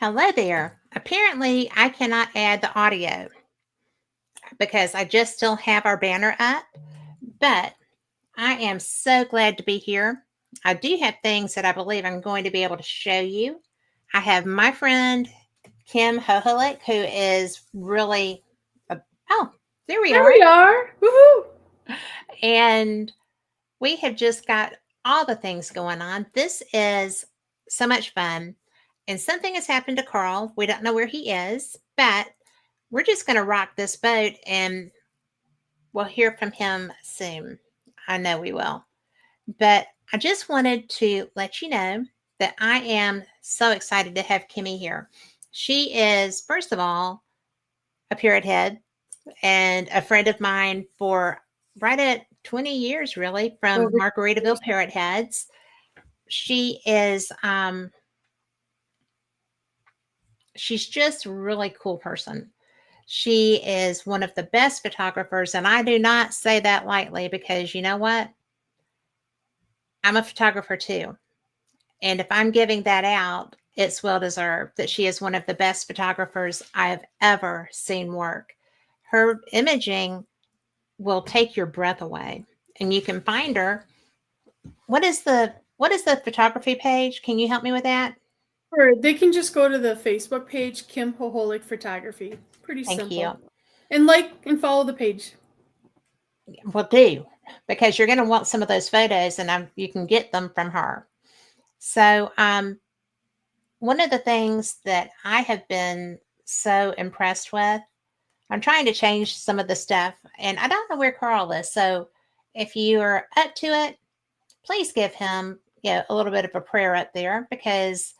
Hello there. Apparently, I cannot add the audio because I just still have our banner up, but I am so glad to be here. I do have things that I believe I'm going to be able to show you. I have my friend Kim Hoholek, who is really, oh, there we There are. we are. Woohoo! And we have just got all the things going on. This is so much fun. And something has happened to Carl. We don't know where he is, but we're just going to rock this boat and we'll hear from him soon. I know we will. But I just wanted to let you know that I am so excited to have Kimmy here. She is, first of all, a parrot head and a friend of mine for right at 20 years, really, from Over Margaritaville Parrot Heads. She is, she's just a really cool person. She is one of the best photographers, and I do not say that lightly because you know what? I'm a photographer too. And if I'm giving that out, it's well deserved that she is one of the best photographers I have ever seen work. Her imaging will take your breath away. And you can find her. What is the photography page? Can you help me with that? Or they can just go to the Facebook page, Kim Hoholik Photography. Pretty Thank you. simple. And like and follow the page. Will do, because you're going to want some of those photos, and you can get them from her. So, one of the things that I have been so impressed with, I'm trying to change some of the stuff, and I don't know where Carl is. So, if you are up to it, please give him a little bit of a prayer up there, because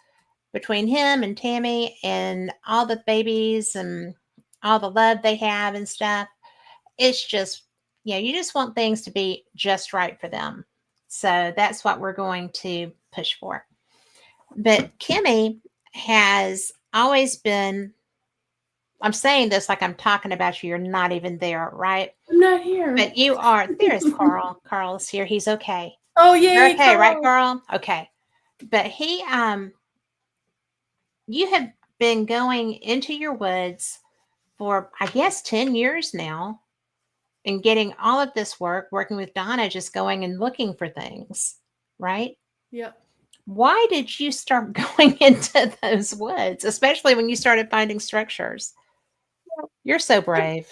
between him and Tammy and all the babies and all the love they have and stuff, it's just, you just want things to be just right for them. So that's what we're going to push for. But Kimmy has always been, I'm saying this like I'm talking about you. You're not even there, right? I'm not here. But you are. There's Carl. Carl is here. He's okay. Oh, You're yay, okay, right, Carl. Carl? Okay. But you have been going into your woods for, I guess, 10 years now and getting all of this work, working with Donna, just going and looking for things, right? Yep. Why did you start going into those woods, especially when you started finding structures? You're so brave.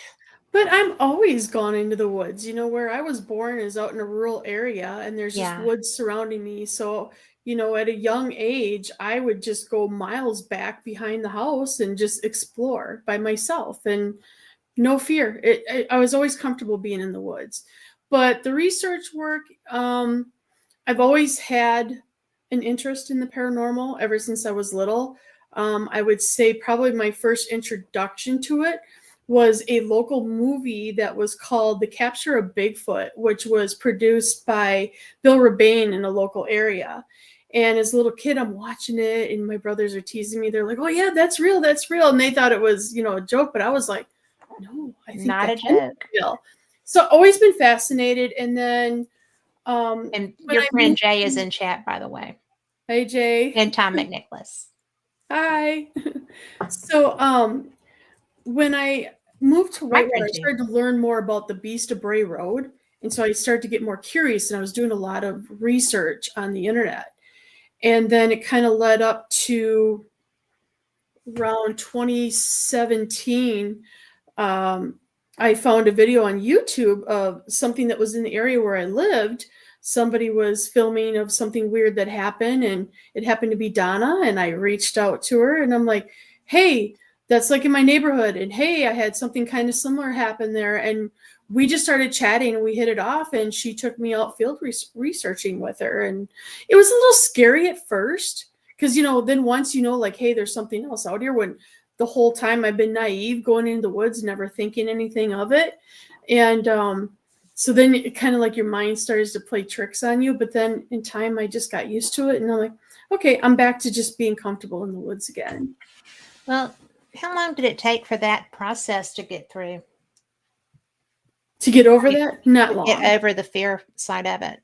But I'm always gone into the woods. Where I was born is out in a rural area and there's just Yeah. woods surrounding me. So, at a young age, I would just go miles back behind the house and just explore by myself and no fear. I was always comfortable being in the woods. But the research work, I've always had an interest in the paranormal ever since I was little. I would say probably my first introduction to it was a local movie that was called The Capture of Bigfoot, which was produced by Bill Rebane in a local area. And as a little kid, I'm watching it, and my brothers are teasing me. They're like, "Oh yeah, that's real, that's real," and they thought it was, a joke. But I was like, "No, I think Not that a can joke. be real." So always been fascinated. And then And when your I friend moved, Jay is in chat, by the way, hey Jay, and Tom McNicholas. hi. So when I moved to My Whitewater, friend I too. started to learn more about the Beast of Bray Road. And so I started to get more curious, and I was doing a lot of research on the internet. And then it kind of led up to around 2017. I found a video on YouTube of something that was in the area where I lived. Somebody was filming of something weird that happened, and it happened to be Donna. And I reached out to her, and I'm like, "Hey, that's like in my neighborhood." And hey, I had something kind of similar happen there. And we just started chatting, and we hit it off. And she took me out field researching with her. And it was a little scary at first because, then once like, hey, there's something else out here, when the whole time I've been naive going into the woods, never thinking anything of it. And so then it kind of like your mind starts to play tricks on you. But then in time, I just got used to it. And I'm like, okay, I'm back to just being comfortable in the woods again. Well, how long did it take for that process to get through? To get over To that, not get long. over the fear side of it?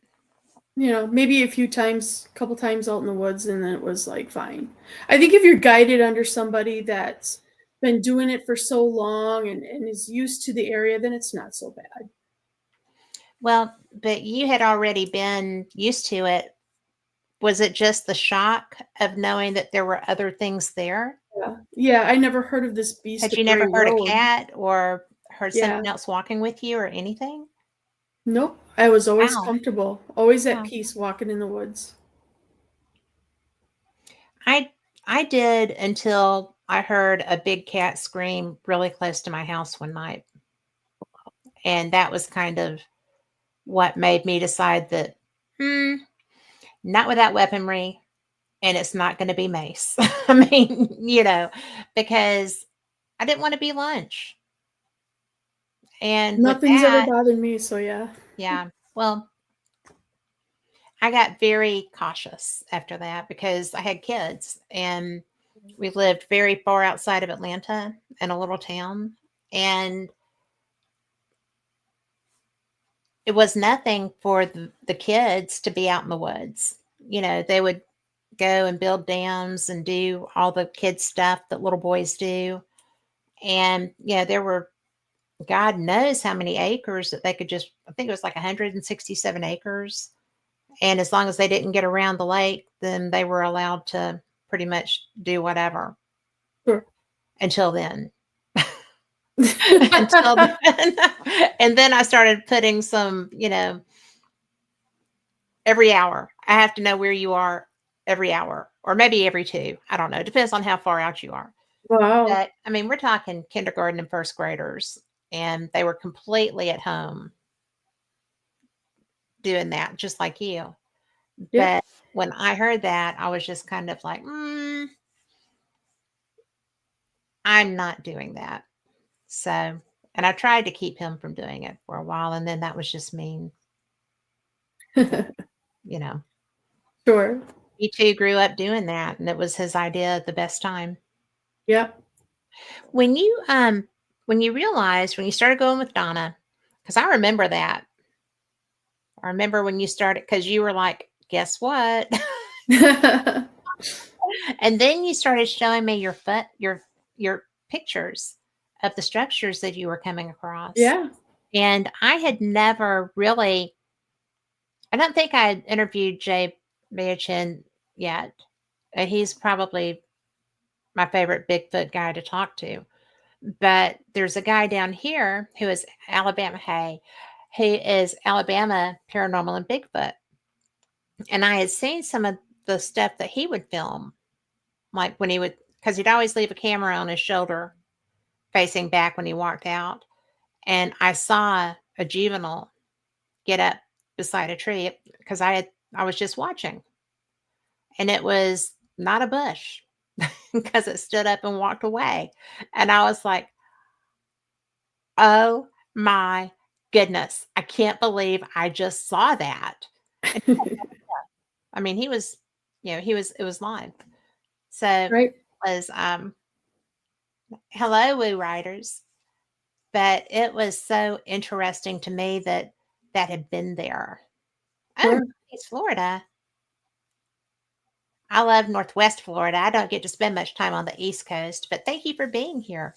maybe a couple times out in the woods, and then it was like fine. I think if you're guided under somebody that's been doing it for so long and is used to the area, then it's not so bad. Well, but you had already been used to it. Was it just the shock of knowing that there were other things there? Yeah, I never heard of this Beast Had of you Bray never heard a Road. cat or heard Yeah. someone else walking with you or anything? Nope. I was always Wow. comfortable, always at Wow. peace walking in the woods. I I did until I heard a big cat scream really close to my house one night. And that was kind of what made me decide that, hmm, not without weaponry, and it's not going to be mace. I mean, because I didn't want to be lunch. And with Nothing's ever that, bothered me, so yeah. yeah, well, I got very cautious after that because I had kids and we lived very far outside of Atlanta in a little town. And it was nothing for the kids to be out in the woods. They would go and build dams and do all the kid stuff that little boys do. And, there were God knows how many acres that they could just, I think it was like 167 acres. And as long as they didn't get around the lake, then they were allowed to pretty much do whatever Sure. until then. Until then. And then I started putting some, every hour. I have to know where you are every hour or maybe every two. I don't know. It depends on how far out you are. Wow. But I mean, we're talking kindergarten and first graders, and they were completely at home doing that, just like you. Yep. But when I heard that, I was just kind of like, I'm not doing that. So, and I tried to keep him from doing it for a while, and then that was just mean. You know, Sure. he too grew up doing that, and it was his idea at the best time. Yep. When you realized when you started going with Donna, because I remember that. I remember when you started because you were like, guess what? And then you started showing me your pictures of the structures that you were coming across. Yeah. And I had never really, I don't think I had interviewed Jay Beachin yet. And he's probably my favorite Bigfoot guy to talk to. But there's a guy down here who is who is Alabama Paranormal and Bigfoot. And I had seen some of the stuff that he would film, like when he would, because he'd always leave a camera on his shoulder facing back when he walked out. And I saw a juvenile get up beside a tree because I was just watching, and it was not a bush because it stood up and walked away. And I was like, oh my goodness, I can't believe I just saw that. And I mean, it was live. So it Right. was hello, Woo Riders. But it was so interesting to me that that had been there. Oh, Sure. it's Florida. I love Northwest Florida. I don't get to spend much time on the East Coast, but thank you for being here.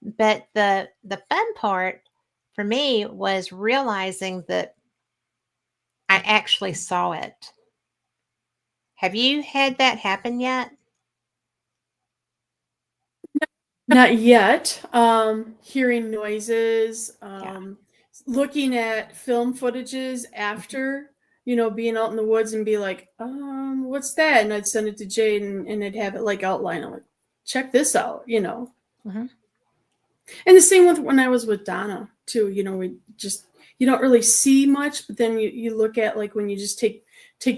But the fun part for me was realizing that I actually saw it. Have you had that happen yet? Not yet. Hearing noises, Yeah. looking at film footages Mhm. after, being out in the woods and be like, what's that? And I'd send it to Jade and I'd have it like outline. I'm like, check this out. Mhm. And the same with when I was with Donna too. We just you don't really see much, but then you look at like when you just take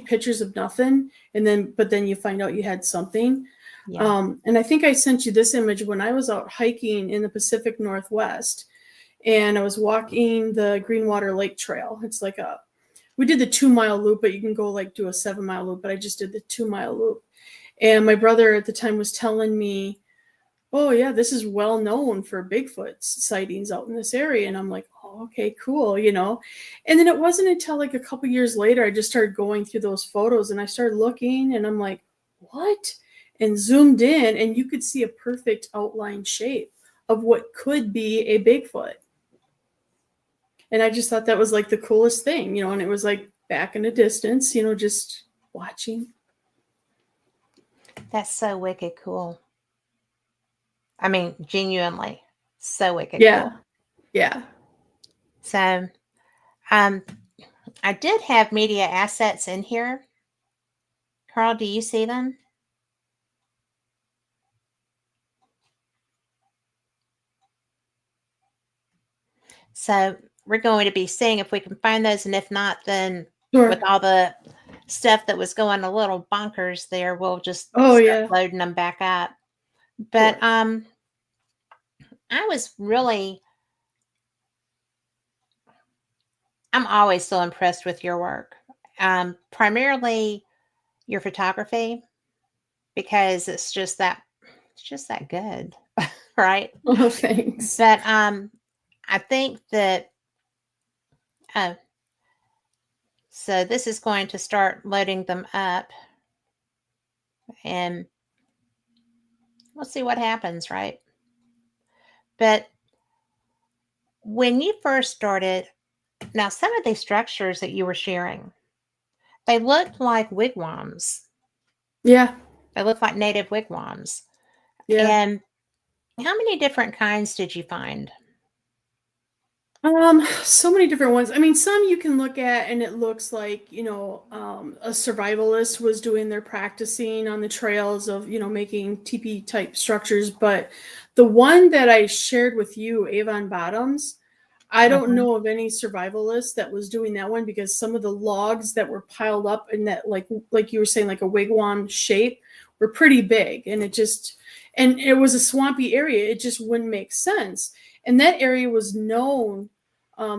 pictures of nothing, and then you find out you had something. Yeah. And I think I sent you this image when I was out hiking in the Pacific Northwest, and I was walking the Greenwater Lake Trail. It's like we did the 2 mile loop, but you can go like do a 7 mile loop. But I just did the 2 mile loop. And my brother at the time was telling me, oh yeah, this is well known for Bigfoot sightings out in this area. And I'm like, oh, okay, cool, you know? And then it wasn't until like a couple years later, I just started going through those photos and I started looking and I'm like, what? And zoomed in and you could see a perfect outline shape of what could be a Bigfoot. And I just thought that was like the coolest thing, you know, and it was like back in a distance, you know, just watching. That's so wicked cool. I mean, genuinely, so wicked Yeah. cool. Yeah. So, um, I did have media assets in here. Carl, do you see them? So we're going to be seeing if we can find those, and if not, then with Sure. all the stuff that was going a little bonkers there, we'll just Oh start yeah. loading them back up. But Sure. I was really, I'm always so impressed with your work. Primarily your photography, because it's just that good, right? Oh, thanks. But I think that oh, so this is going to start loading them up, and we'll see what happens, right? But when you first started, now some of these structures that you were sharing, they looked like wigwams. Yeah. They looked like native wigwams. Yeah. And how many different kinds did you find? So many different ones. I mean, some you can look at and it looks like, you know, a survivalist was doing their practicing on the trails of, you know, making teepee type structures. But the one that I shared with you, Avon Bottoms, I don't Mhm. know of any survivalist that was doing that one because some of the logs that were piled up in that, like you were saying, like a wigwam shape, were pretty big, and and it was a swampy area. It just wouldn't make sense. And that area was known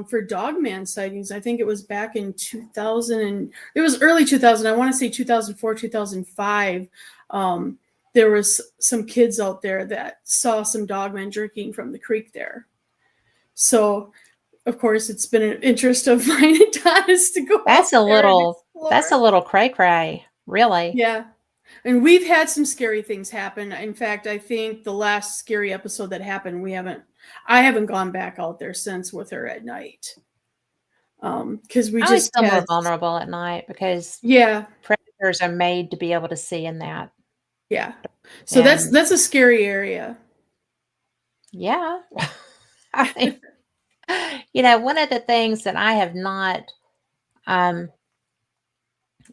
for dogman sightings. I think it was back in 2000, and it was early 2000. I want to say 2004, 2005. There was some kids out there that saw some dogmen drinking from the creek there. So, of course, it's been an interest of mine and Donna's to go That's out a there and little that's explore. a little cray cray, really. Yeah. And we've had some scary things happen. In fact, I think the last scary episode that happened, I haven't gone back out there since with her at night. Because we I always just feel more had, vulnerable at night because yeah, predators are made to be able to see in that. yeah. So And that's a scary area. yeah, I mean, one of the things that I have not um,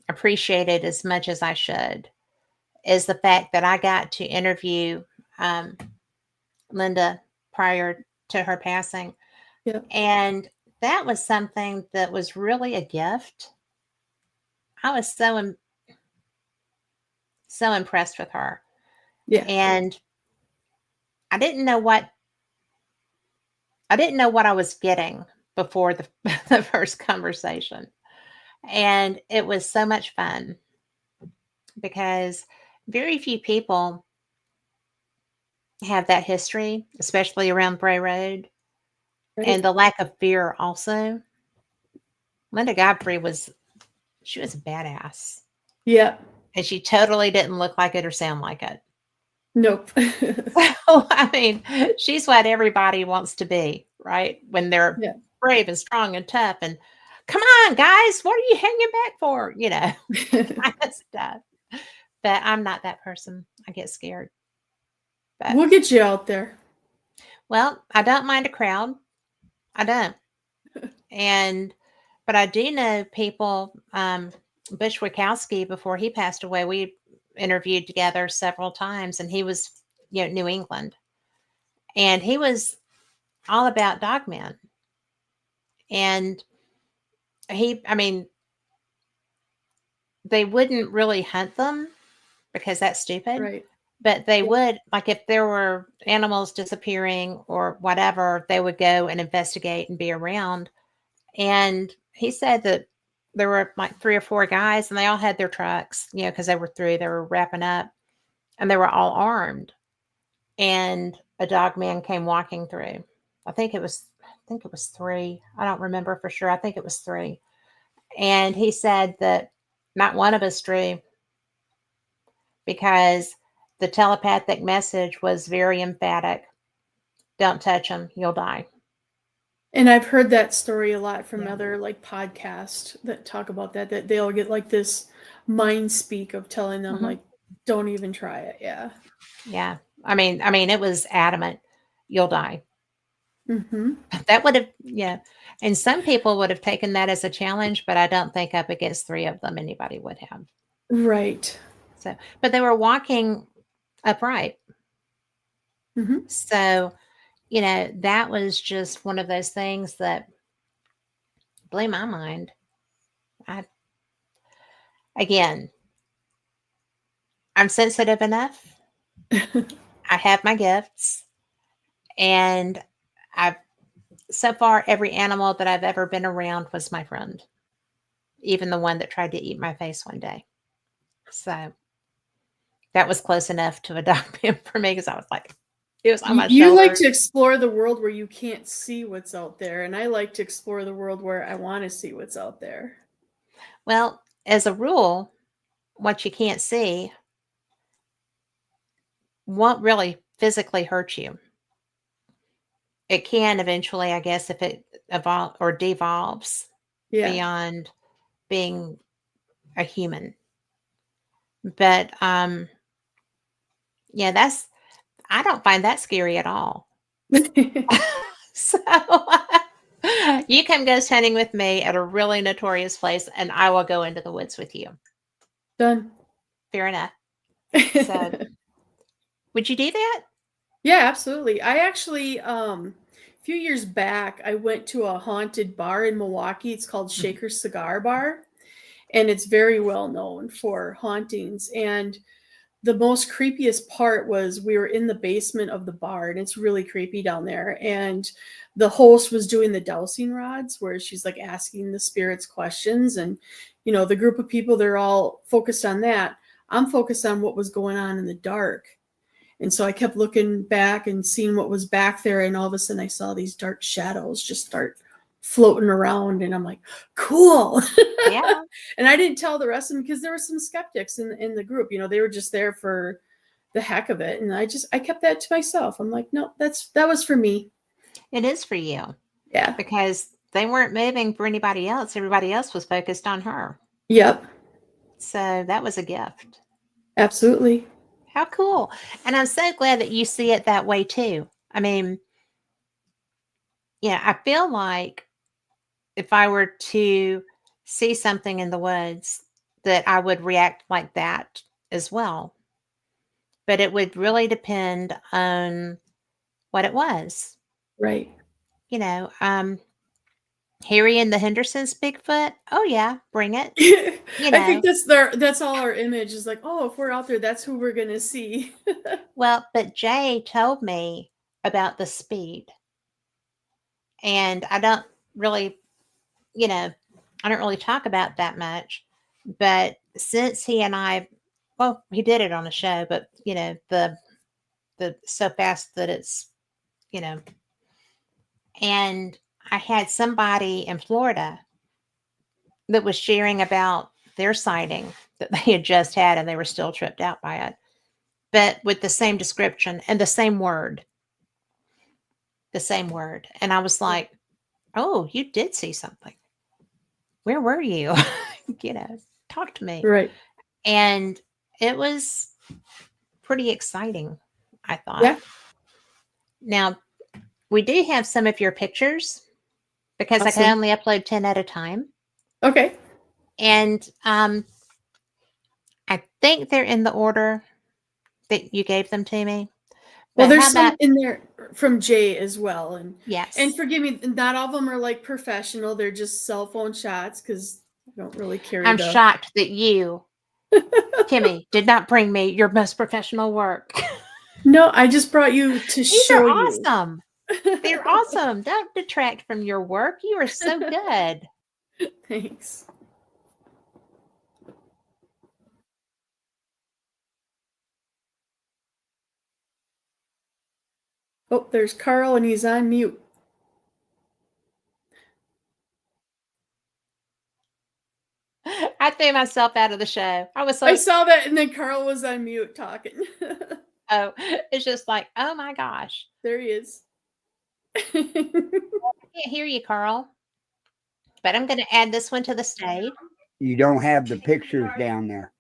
appreciated as much as I should is the fact that I got to interview um, Linda prior to her passing. Yeah, And that was something that was really a gift. I was so impressed with her. yeah, And I didn't know what I didn't know what I was getting before the the first conversation. And it was so much fun because very few people have that history, especially around Bray Road, and right. the lack of fear also. Linda Godfrey she was a badass. Yeah, And she totally didn't look like it or sound like it. nope. So, I mean, she's what everybody wants to be, right? When they're Yeah. brave and strong and tough and come on, guys, what are you hanging back for? Kind of stuff. But I'm not that person. I get scared. But We'll get you out there. well, I don't mind a crowd. I don't. And but I do know people, Bush Wikowski, before he passed away, we interviewed together several times, and he was, New England. And he was all about dogmen. And I mean, they wouldn't really hunt them because that's stupid. Right. But they Yeah. would, like, if there were animals disappearing or whatever, they would go and investigate and be around. And he said that there were like 3 or 4 guys, and they all had their trucks, because they were wrapping up, and they were all armed. And a dog man came walking through. I think it was think it was 3. I don't remember for sure. I think it was 3. And he said that not one of us drew because the telepathic message was very emphatic. Don't touch them, you'll die. And I've heard that story a lot from Yeah. other like podcasts that talk about that they'll get like this mind speak of telling them Hmm. like, don't even try it. Yeah. Yeah. I mean, it was adamant. You'll die. Mm-hmm. That would have, yeah. And some people would have taken that as a challenge, but I don't think up against 3 of them anybody would have. Right. So, but they were walking upright. Mm-hmm. So, that was just one of those things that blew my mind. I, again, I'm sensitive enough. I have my gifts, and I've so far every animal that I've ever been around was my friend, even the one that tried to eat my face one day. So that was close enough to a dog pin for me because I was like, it was on my You like shoulder. to explore the world where you can't see what's out there, and I like to explore the world where I want to see what's out there. Well, as a rule, what you can't see won't really physically hurt you. It can eventually, I guess, if it evolve or devolves Yeah. beyond being a human. But yeah, I don't find that scary at all. So you come ghost hunting with me at a really notorious place, and I will go into the woods with you. Done. Fair enough. So, would you do that? Yeah, absolutely. I actually, a few years back, I went to a haunted bar in Milwaukee. It's called Mhm. Shaker Cigar Bar, and it's very well known for hauntings. And the most creepiest part was we were in the basement of the bar, and it's really creepy down there. And the host was doing the dowsing rods, where she's like asking the spirits questions, and the group of people, they're all focused on that. I'm focused on what was going on in the dark. And so I kept looking back and seeing what was back there. And all of a sudden I saw these dark shadows just start floating around. And I'm like, cool. Yeah. And I didn't tell the rest of them because there were some skeptics in the group. They were just there for the heck of it. And I kept that to myself. I'm like, no, that was for me. It is for you Yeah. because they weren't moving for anybody else. Everybody else was focused on her. Yep. So that was a gift. Absolutely. How cool. And I'm so glad that you see it that way too. I mean, yeah, I feel like if I were to see something in the woods, that I would react like that as well. But it would really depend on what it was. Right. You know, Harry and the Hendersons Bigfoot. Oh yeah, bring it. You I think know, that's all our image is like, oh, if we're out there, that's who we're gonna see. well, but Jay told me about the speed, and I don't really, you know, I don't really talk about that much. But since he and I, well, he did it on a show, but the so fast that it's, you know, and I had somebody in Florida that was sharing about their sighting that they had just had, and they were still tripped out by it, but with the same description and the same word. And I was like, oh, you did see something. Where were you? Talk to me. Right. And it was pretty exciting, I thought. Yeah. Now, we do have some of your pictures because I can Awesome. only upload 10 at a time. Okay. And I think they're in the order that you gave them to me. Well, But there's how some about, in there from Jay as well, and yes, forgive me, not all of them are like professional. They're just cell phone shots because I don't really carry I'm the. shocked that you, Kimmy, did not bring me your most professional work. No, I just brought you to These are show you. awesome. They're awesome. Don't detract from your work. You are so good. Thanks. Oh, there's Carl, and he's on mute. I threw myself out of the show. I was so I saw that, and then Carl was on mute talking. oh, it's just like, oh my gosh. There he is. I can't hear you, Carl. But I'm going to add this one to the stage. You don't have the pictures down there.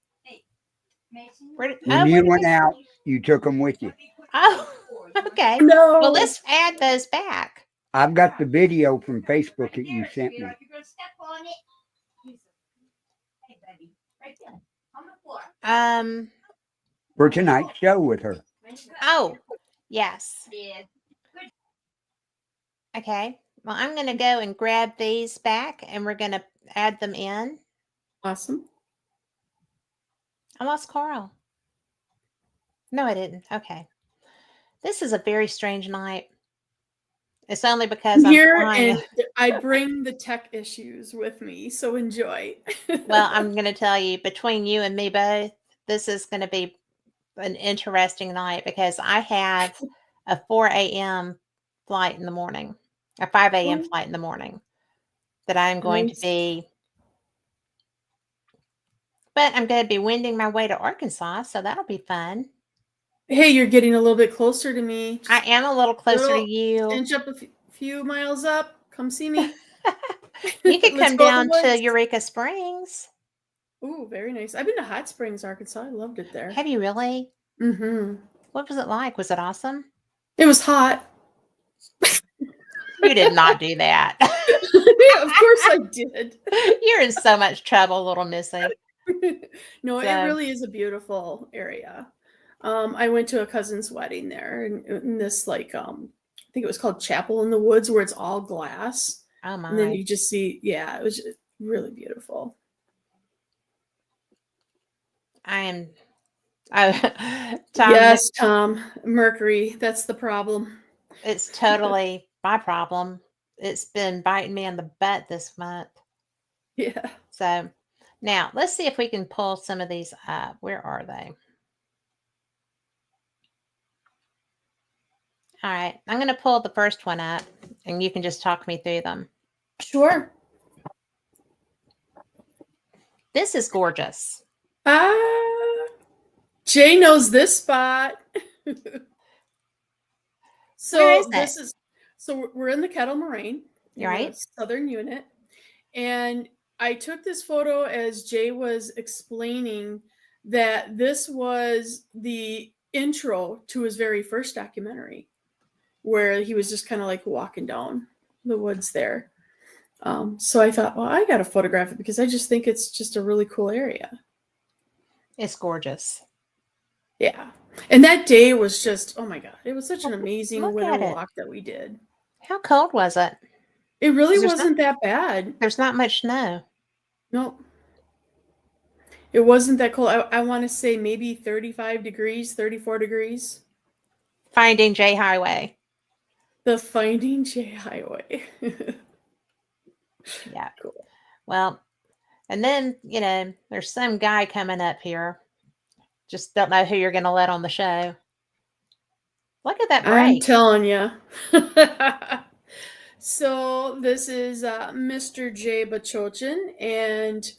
When Oh, you went out, you took them with you. oh, okay. No. Well, let's add those back. I've got the video from Facebook that you sent me for tonight's show with her. Oh, yes. Okay. Well, I'm going to go and grab these back and we're going to add them in. Awesome. I lost Carl. No, I didn't. Okay. This is a very strange night. It's only because I'm Here, flying. and I bring the tech issues with me, so enjoy. Well, I'm going to tell you, between you and me both, this is going to be an interesting night because I have a 4 a.m. flight in the morning, a 5 a.m. flight in the morning that I'm going to be, but I'm going to be wending my way to Arkansas, so that'll be fun. Hey, you're getting a little bit closer to me. I am a little closer to you. Inch up a few miles up. Come see me. You could come down to Eureka Springs. Ooh, very nice. I've been to Hot Springs, Arkansas. I loved it there. Have you really? Mm-hmm. What was it like? Was it awesome? It was hot. You did not do that. Yeah, of course I did. You're in so much trouble, little missy. No, it really is a beautiful area. I went to a cousin's wedding there in this, like, I think it was called Chapel in the Woods, where it's all glass. Oh my. And then you just see, yeah, it was just really beautiful. Tom, yes, Tom. Mercury. That's the problem. It's totally my problem. It's been biting me in the butt this month. Yeah. So now let's see if we can pull some of these up. Where are they? All right. I'm going to pull the first one up and you can just talk me through them. Sure. This is gorgeous. Jay knows this spot. So we're in the Kettle Moraine, right? Southern unit. And I took this photo as Jay was explaining that this was the intro to his very first documentary, where he was just kind of like walking down the woods there. So I thought, well, I got to photograph it because I just think it's just a really cool area. It's gorgeous. Yeah. And that day was just, oh my God, it was such an amazing winter walk that we did. How cold was it? It really wasn't that bad. There's not much snow. Nope. It wasn't that cold. I want to say maybe 35 degrees, 34 degrees. Finding J Highway. The Finding J Highway. Yeah. Cool. Well, and then, there's some guy coming up here. Just don't know who you're going to let on the show. Look at that break. I'm telling you. So this is Mr. Jay Bachochin. And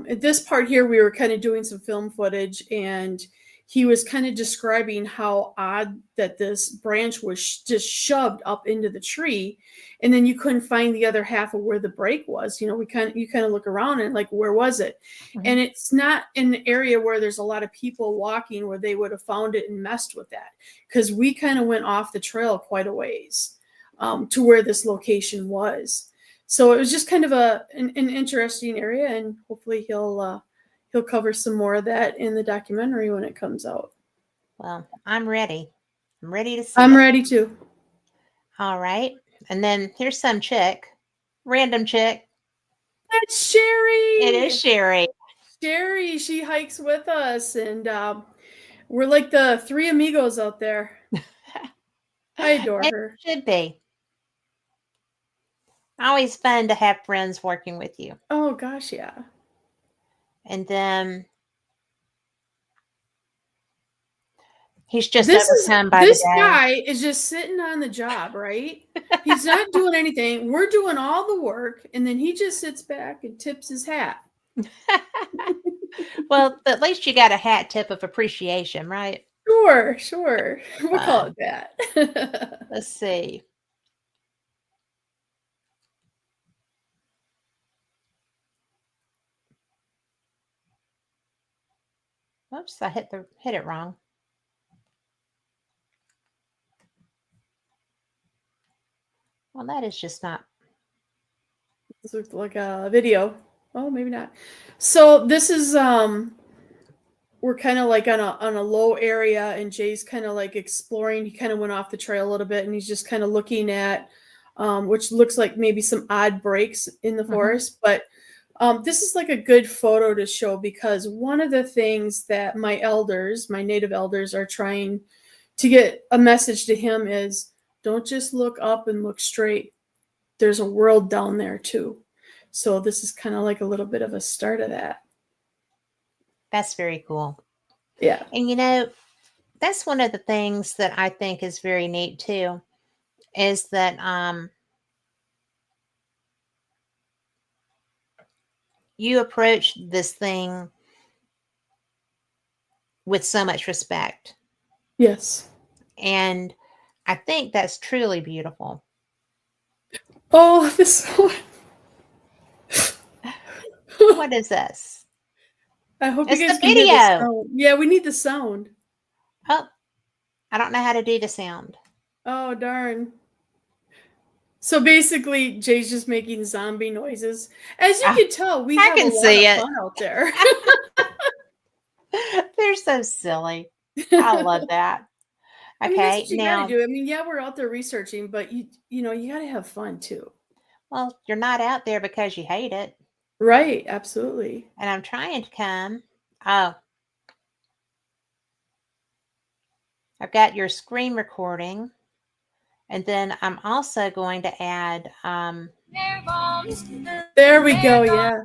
at this part here, we were kind of doing some film footage. And he was kind of describing how odd that this branch was just shoved up into the tree. And then you couldn't find the other half of where the break was. You kind of look around and like, where was it? Mm-hmm. And it's not in an area where there's a lot of people walking where they would have found it and messed with that. Because we kind of went off the trail quite a ways to where this location was. So it was just kind of an interesting area, and hopefully he'll cover some more of that in the documentary when it comes out. Well, I'm ready. I'm ready to see I'm ready too. All right. And then here's some chick. Random chick. That's Sherry. It is Sherry. Sherry, she hikes with us, and we're like the three amigos out there. I adore her. Should be. Always fun to have friends working with you. Oh, gosh, yeah. And then he's just overcome by this the day. guy is just sitting on the job, right? He's not doing anything. We're doing all the work, and then he just sits back and tips his hat. Well, at least you got a hat tip of appreciation, right? Sure. We'll call Fun. it that. Let's see. Oops, I hit it wrong. Well, that is just not. This looks like a video. Oh, maybe not. So this is we're kind of like on a low area, and Jay's kind of like exploring. He kind of went off the trail a little bit, and he's just kind of looking at which looks like maybe some odd breaks in the forest. But this is like a good photo to show, because one of the things that my elders, my native elders, are trying to get a message to him is, don't just look up and look straight. There's a world down there too. So this is kind of like a little bit of a start of that. That's very cool. Yeah. And that's one of the things that I think is very neat too, is that you approach this thing with so much respect. Yes. And I think that's truly beautiful. Oh, this one. What is this? I hope It's you guys the can hear the video. sound. Yeah, we need the sound. Oh, I don't know how to do the sound. Oh, darn. So basically, Jay's just making zombie noises. As you can tell, we I have a can lot see of it. fun out there. They're so silly. I love that. I mean, that's what you now, gotta do. I mean, yeah, we're out there researching, but you know, you gotta have fun too. well, you're not out there because you hate it. Right, absolutely. And I'm trying to come. Oh, I've got your screen recording. And then I'm also going to add There we go, yeah.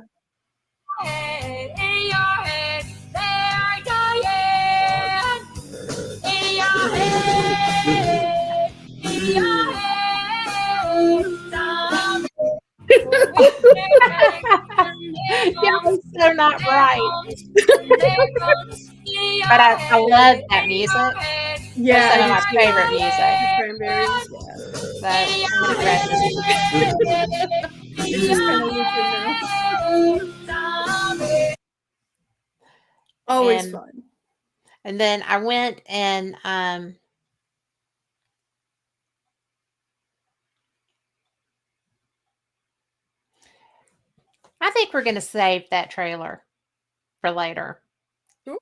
Y'all are so not right. But I love that music. Yeah, That's some of I my do too. favorite music. The Cranberries, yeah. So I'm gonna grab this. It's just kind of looping now. Always And- fun. And then I went and I think we're gonna save that trailer for later. Sure.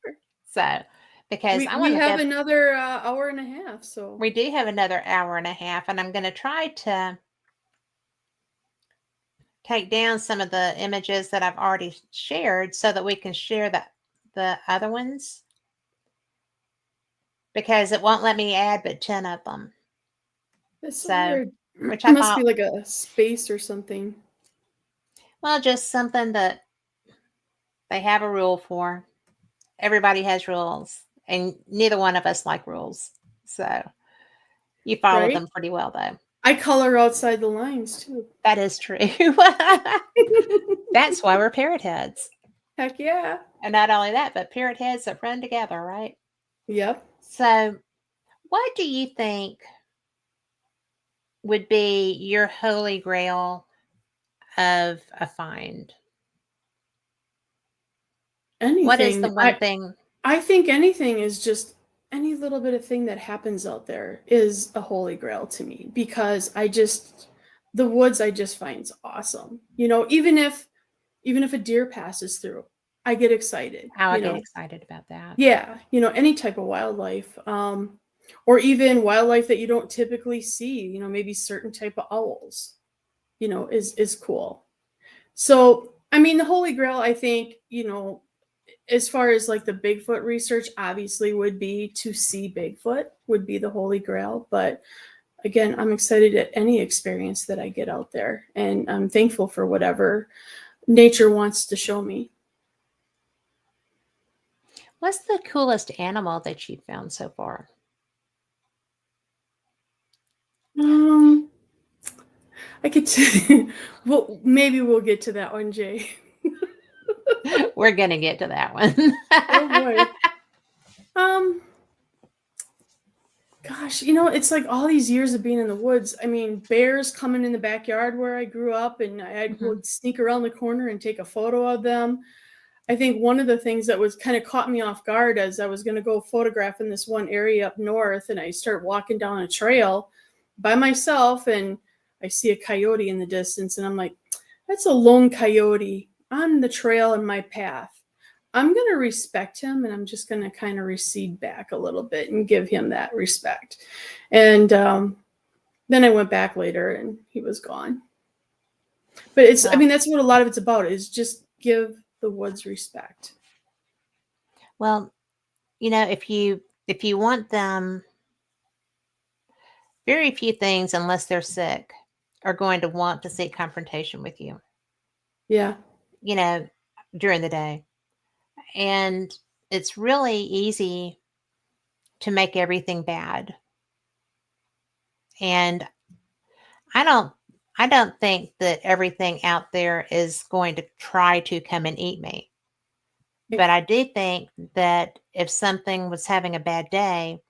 So because I We want to have another hour and a half, so we do have another hour and a half, and I'm going to try to take down some of the images that I've already shared so that we can share the other ones, because it won't let me add but 10 of them. that's so So, weird. which It I must thought, be like a space or something. well, just something that they have a rule for. Everybody has rules, and neither one of us like rules. So, you follow Right? them pretty well, though. I color outside the lines too. That is true. That's why we're parrot heads. Heck yeah. And not only that, but parrot heads that run together, right? Yep. So, what do you think would be your holy grail of a find? Anything. What is the one thing? I think anything is just any little bit of thing that happens out there is a holy grail to me, because the woods I just find is awesome. You know, even if a deer passes through, I get excited. Oh, I you get know? excited about that. Yeah, you know, any type of wildlife, or even wildlife that you don't typically see. You know, maybe certain type of owls. You know, is cool. So, I mean, the holy grail, I think, you know, as far as like the Bigfoot research, obviously would be to see Bigfoot would be the holy grail. But again, I'm excited at any experience that I get out there, and I'm thankful for whatever nature wants to show me. What's the coolest animal that you've found so far? I could well, maybe we'll get to that one, Jay. We're going to get to that one. Oh boy. Gosh, it's like all these years of being in the woods. I mean, bears coming in the backyard where I grew up, and I Mhm. would sneak around the corner and take a photo of them. I think one of the things that was kind of caught me off guard as I was going to go photograph in this one area up north, and I start walking down a trail by myself, and I see a coyote in the distance, and I'm like, that's a lone coyote on the trail in my path. I'm going to respect him, and I'm just going to kind of recede back a little bit and give him that respect. And then I went back later, and he was gone. But I Well, mean, that's what a lot of it's about, is just give the woods respect. well, if you want them, very few things, unless they're sick, are going to want to seek confrontation with you, Yeah. during the day. And it's really easy to make everything bad. And I don't I don't think that everything out there is going to try to come and eat me. But I do think that if something was having a bad day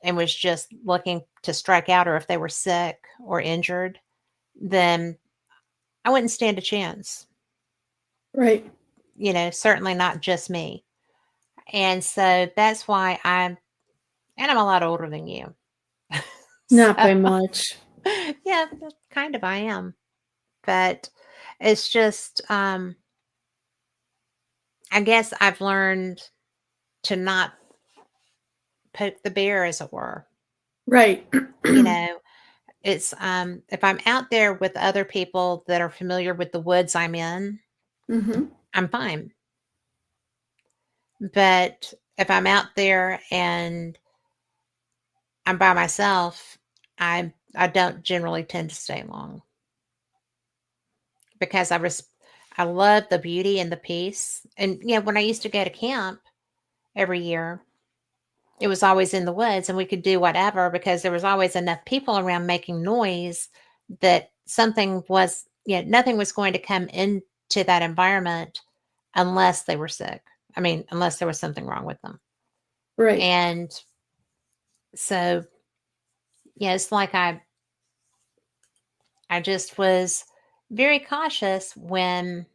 and was just looking to strike out, or if they were sick or injured, then I wouldn't stand a chance. Right. Certainly not just me. And so that's why I'm a lot older than you. Not So, by much. yeah, kind of I am. But it's just, I guess I've learned to not poke the bear, as it were. Right. You know, it's, if I'm out there with other people that are familiar with the woods I'm in, Hmm. I'm fine. But if I'm out there and I'm by myself, I don't generally tend to stay long, because I love the beauty and the peace. And when I used to go to camp every year, it was always in the woods, and we could do whatever because there was always enough people around making noise that nothing was going to come into that environment unless they were sick. I mean, unless there was something wrong with them. Right. And so, it's like I just was very cautious when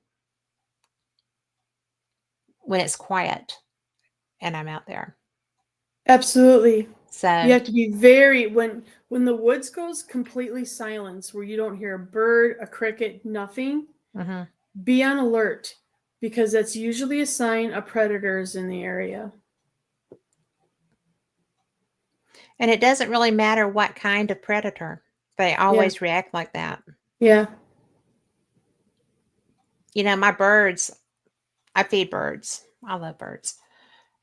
it's quiet and I'm out there. Absolutely. You So, have to be very, when the woods goes completely silence, where you don't hear a bird, a cricket, nothing, mhm. be on alert, because that's usually a sign of predators in the area. And it doesn't really matter what kind of predator. They Yeah. always react like that. Yeah. My birds, I feed birds. I love birds.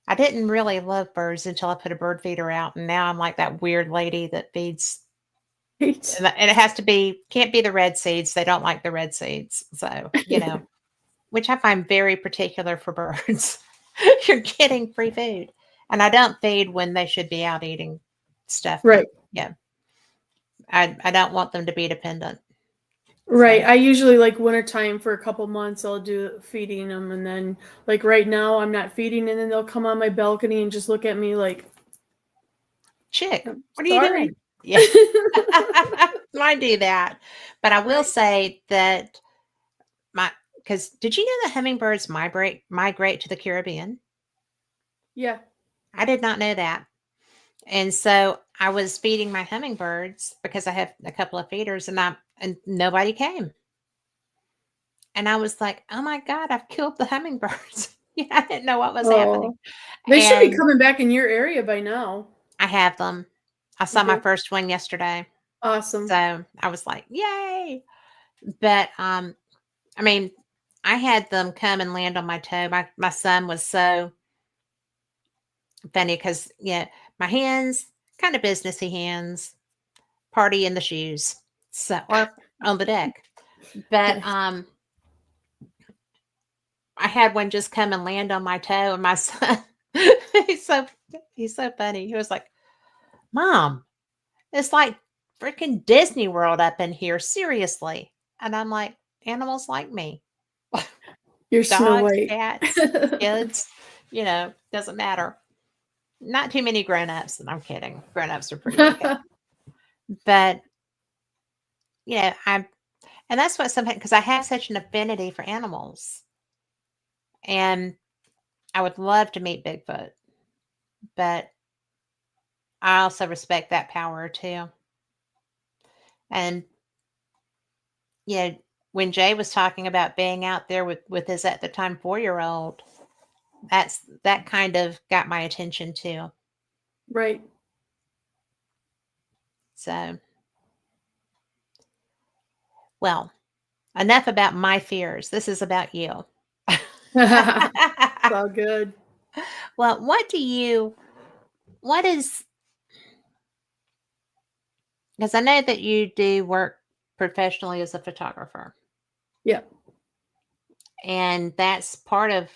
I didn't really love birds until I put a bird feeder out, and now I'm like that weird lady that feeds, Right. and it has to be, can't be the red seeds. They don't like the red seeds. So, which I find very particular for birds. You're getting free food. And I don't feed when they should be out eating stuff that, Right. yeah, I don't want them to be dependent. Right. So, I usually, like, wintertime for a couple months, I'll do feeding them. And then, like, right now, I'm not feeding. And then they'll come on my balcony and just look at me like, chick, I'm what are you sorry. doing? Yeah. I do that. But I will Right. say that because did you know that hummingbirds migrate to the Caribbean? Yeah. I did not know that. And so I was feeding my hummingbirds because I have a couple of feeders, and nobody came. And I was like, "Oh my God, I've killed the hummingbirds." I didn't know what was happening. Oh, they should be And coming back in your area by now. I have them. I saw my Okay. first one yesterday. Awesome. So I was like, "Yay." But I mean, I had them come and land on my toe. My son was so funny because my hands, kind of businessy hands, party in the shoes, so, or on the deck. But Nice. I had one just come and land on my toe, and my son, he's so he's so funny. He was like, "Mom, it's like freaking Disney World up in here, seriously." And I'm like, "Animals like me." You're Snow dogs, White. cats, kids, doesn't matter. Not too many grown-ups, and I'm kidding. Grown-ups are pretty okay. But, and that's what sometimes, because I have such an affinity for animals, and I would love to meet Bigfoot, but I also respect that power too. And when Jay was talking about being out there with his at the time 4-year-old, that kind of got my attention too. Right. So, well, enough about my fears. This is about you. It's all good. Well, what is, because I know that you do work professionally as a photographer, Yeah. and that's part of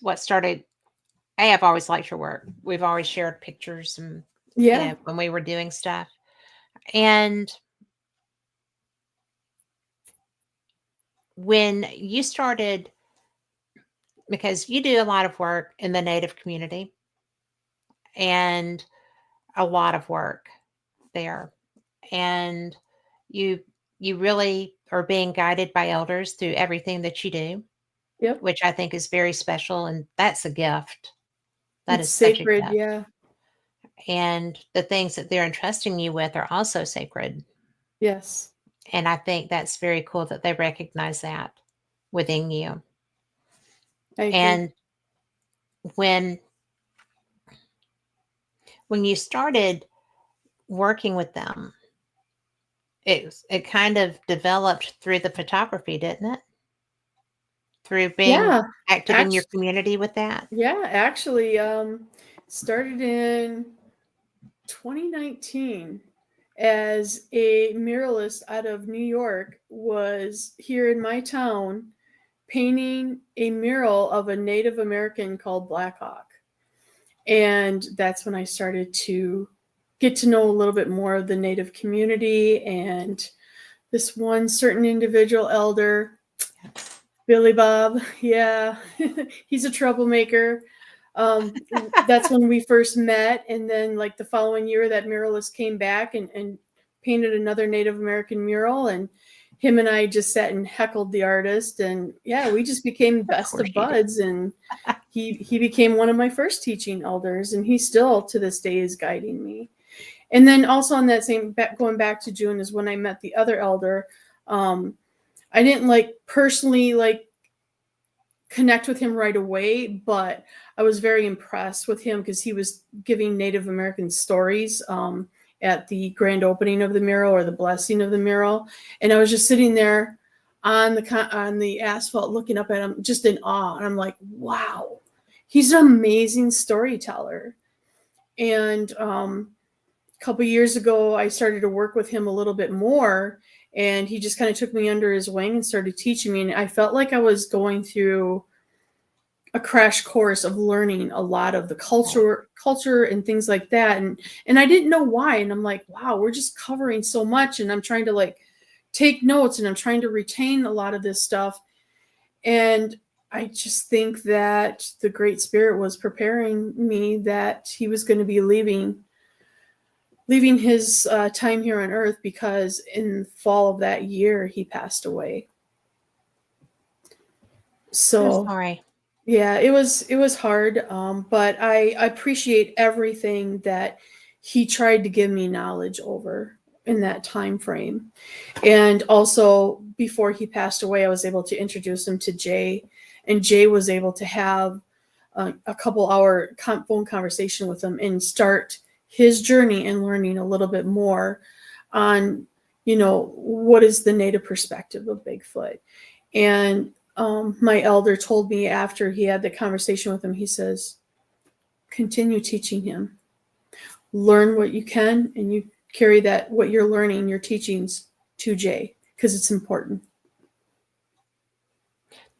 what started. I've always liked your work. We've always shared pictures and, Yeah. when we were doing stuff. And when you started, because you do a lot of work in the Native community and a lot of work there, and you you really are being guided by elders through everything that you do, Yep. which I think is very special, and that's a gift. That It's is such a sacred. gift. Yeah. And the things that they're entrusting you with are also sacred. Yes. And I think that's very cool that they recognize that within you. I agree. And when you started working with them, it kind of developed through the photography, didn't it? Through being Yeah. active in your Actually, community with that. actually, started in 2019 as a muralist out of New York, was here in my town painting a mural of a Native American called Black Hawk. And that's when I started to get to know a little bit more of the Native community and this one certain individual elder, Billy Bob. Yeah, he's a troublemaker. That's when we first met. And then, like, the following year, that muralist came back and painted another Native American mural. And him and I just sat and heckled the artist. And yeah, we just became best course of you did. buds. And he became one of my first teaching elders. And he still, to this day, is guiding me. And then also on that same, going back to June, is when I met the other elder. I didn't personally connect with him right away, but I was very impressed with him because he was giving Native American stories at the grand opening of the mural, or the blessing of the mural. And I was just sitting there on the asphalt looking up at him just in awe. And I'm like, wow, he's an amazing storyteller. And a couple years ago, I started to work with him a little bit more, and he just kind of took me under his wing and started teaching me. And I felt like I was going through a crash course of learning a lot of the culture and things like that. And I didn't know why. And I'm like, wow, we're just covering so much. And I'm trying to take notes, and I'm trying to retain a lot of this stuff. And I just think that the Great Spirit was preparing me that he was going to be leaving his time here on earth, because in fall of that year, he passed away. So Sorry. yeah, it was hard, but I appreciate everything that he tried to give me knowledge over in that time frame. And also, before he passed away, I was able to introduce him to Jay, and Jay was able to have a couple-hour phone conversation with him and start his journey and learning a little bit more on, what is the Native perspective of Bigfoot. And my elder told me after he had the conversation with him, he says, continue teaching him. Learn what you can, and you carry that, what you're learning, your teachings, to Jay, because it's important.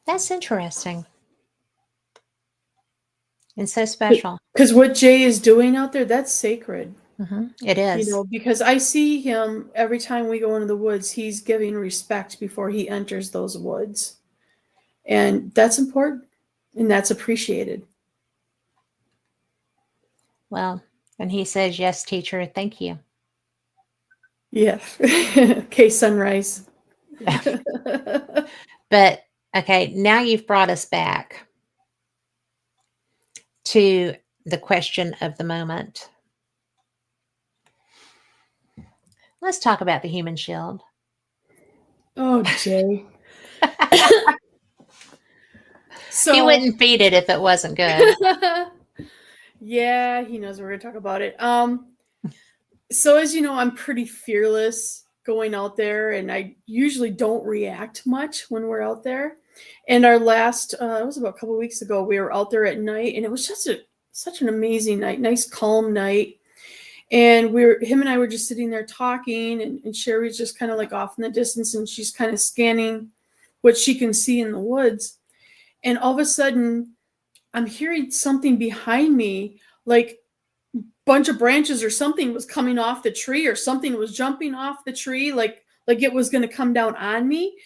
That's interesting. And so special. Because what Jay is doing out there, that's sacred. It is. Because I see him every time we go into the woods, he's giving respect before he enters those woods. And that's important and that's appreciated. Well, and he says, yes, teacher, thank you. Yeah. Okay, sunrise. But okay, now you've brought us back to the question of the moment. Let's talk about the human shield. Oh, Jay. So He wouldn't feed it if it wasn't good. yeah, he knows we're gonna talk about it. So as you know, I'm pretty fearless going out there, and I usually don't react much when we're out there. And our last, it was about a couple weeks ago, we were out there at night, and it was just such an amazing night, nice calm night. And him and I were just sitting there talking, and Sherry was just kind of like off in the distance, and she's kind of scanning what she can see in the woods. And all of a sudden, I'm hearing something behind me, like bunch of branches or something was coming off the tree, or something was jumping off the tree, like it was going to come down on me.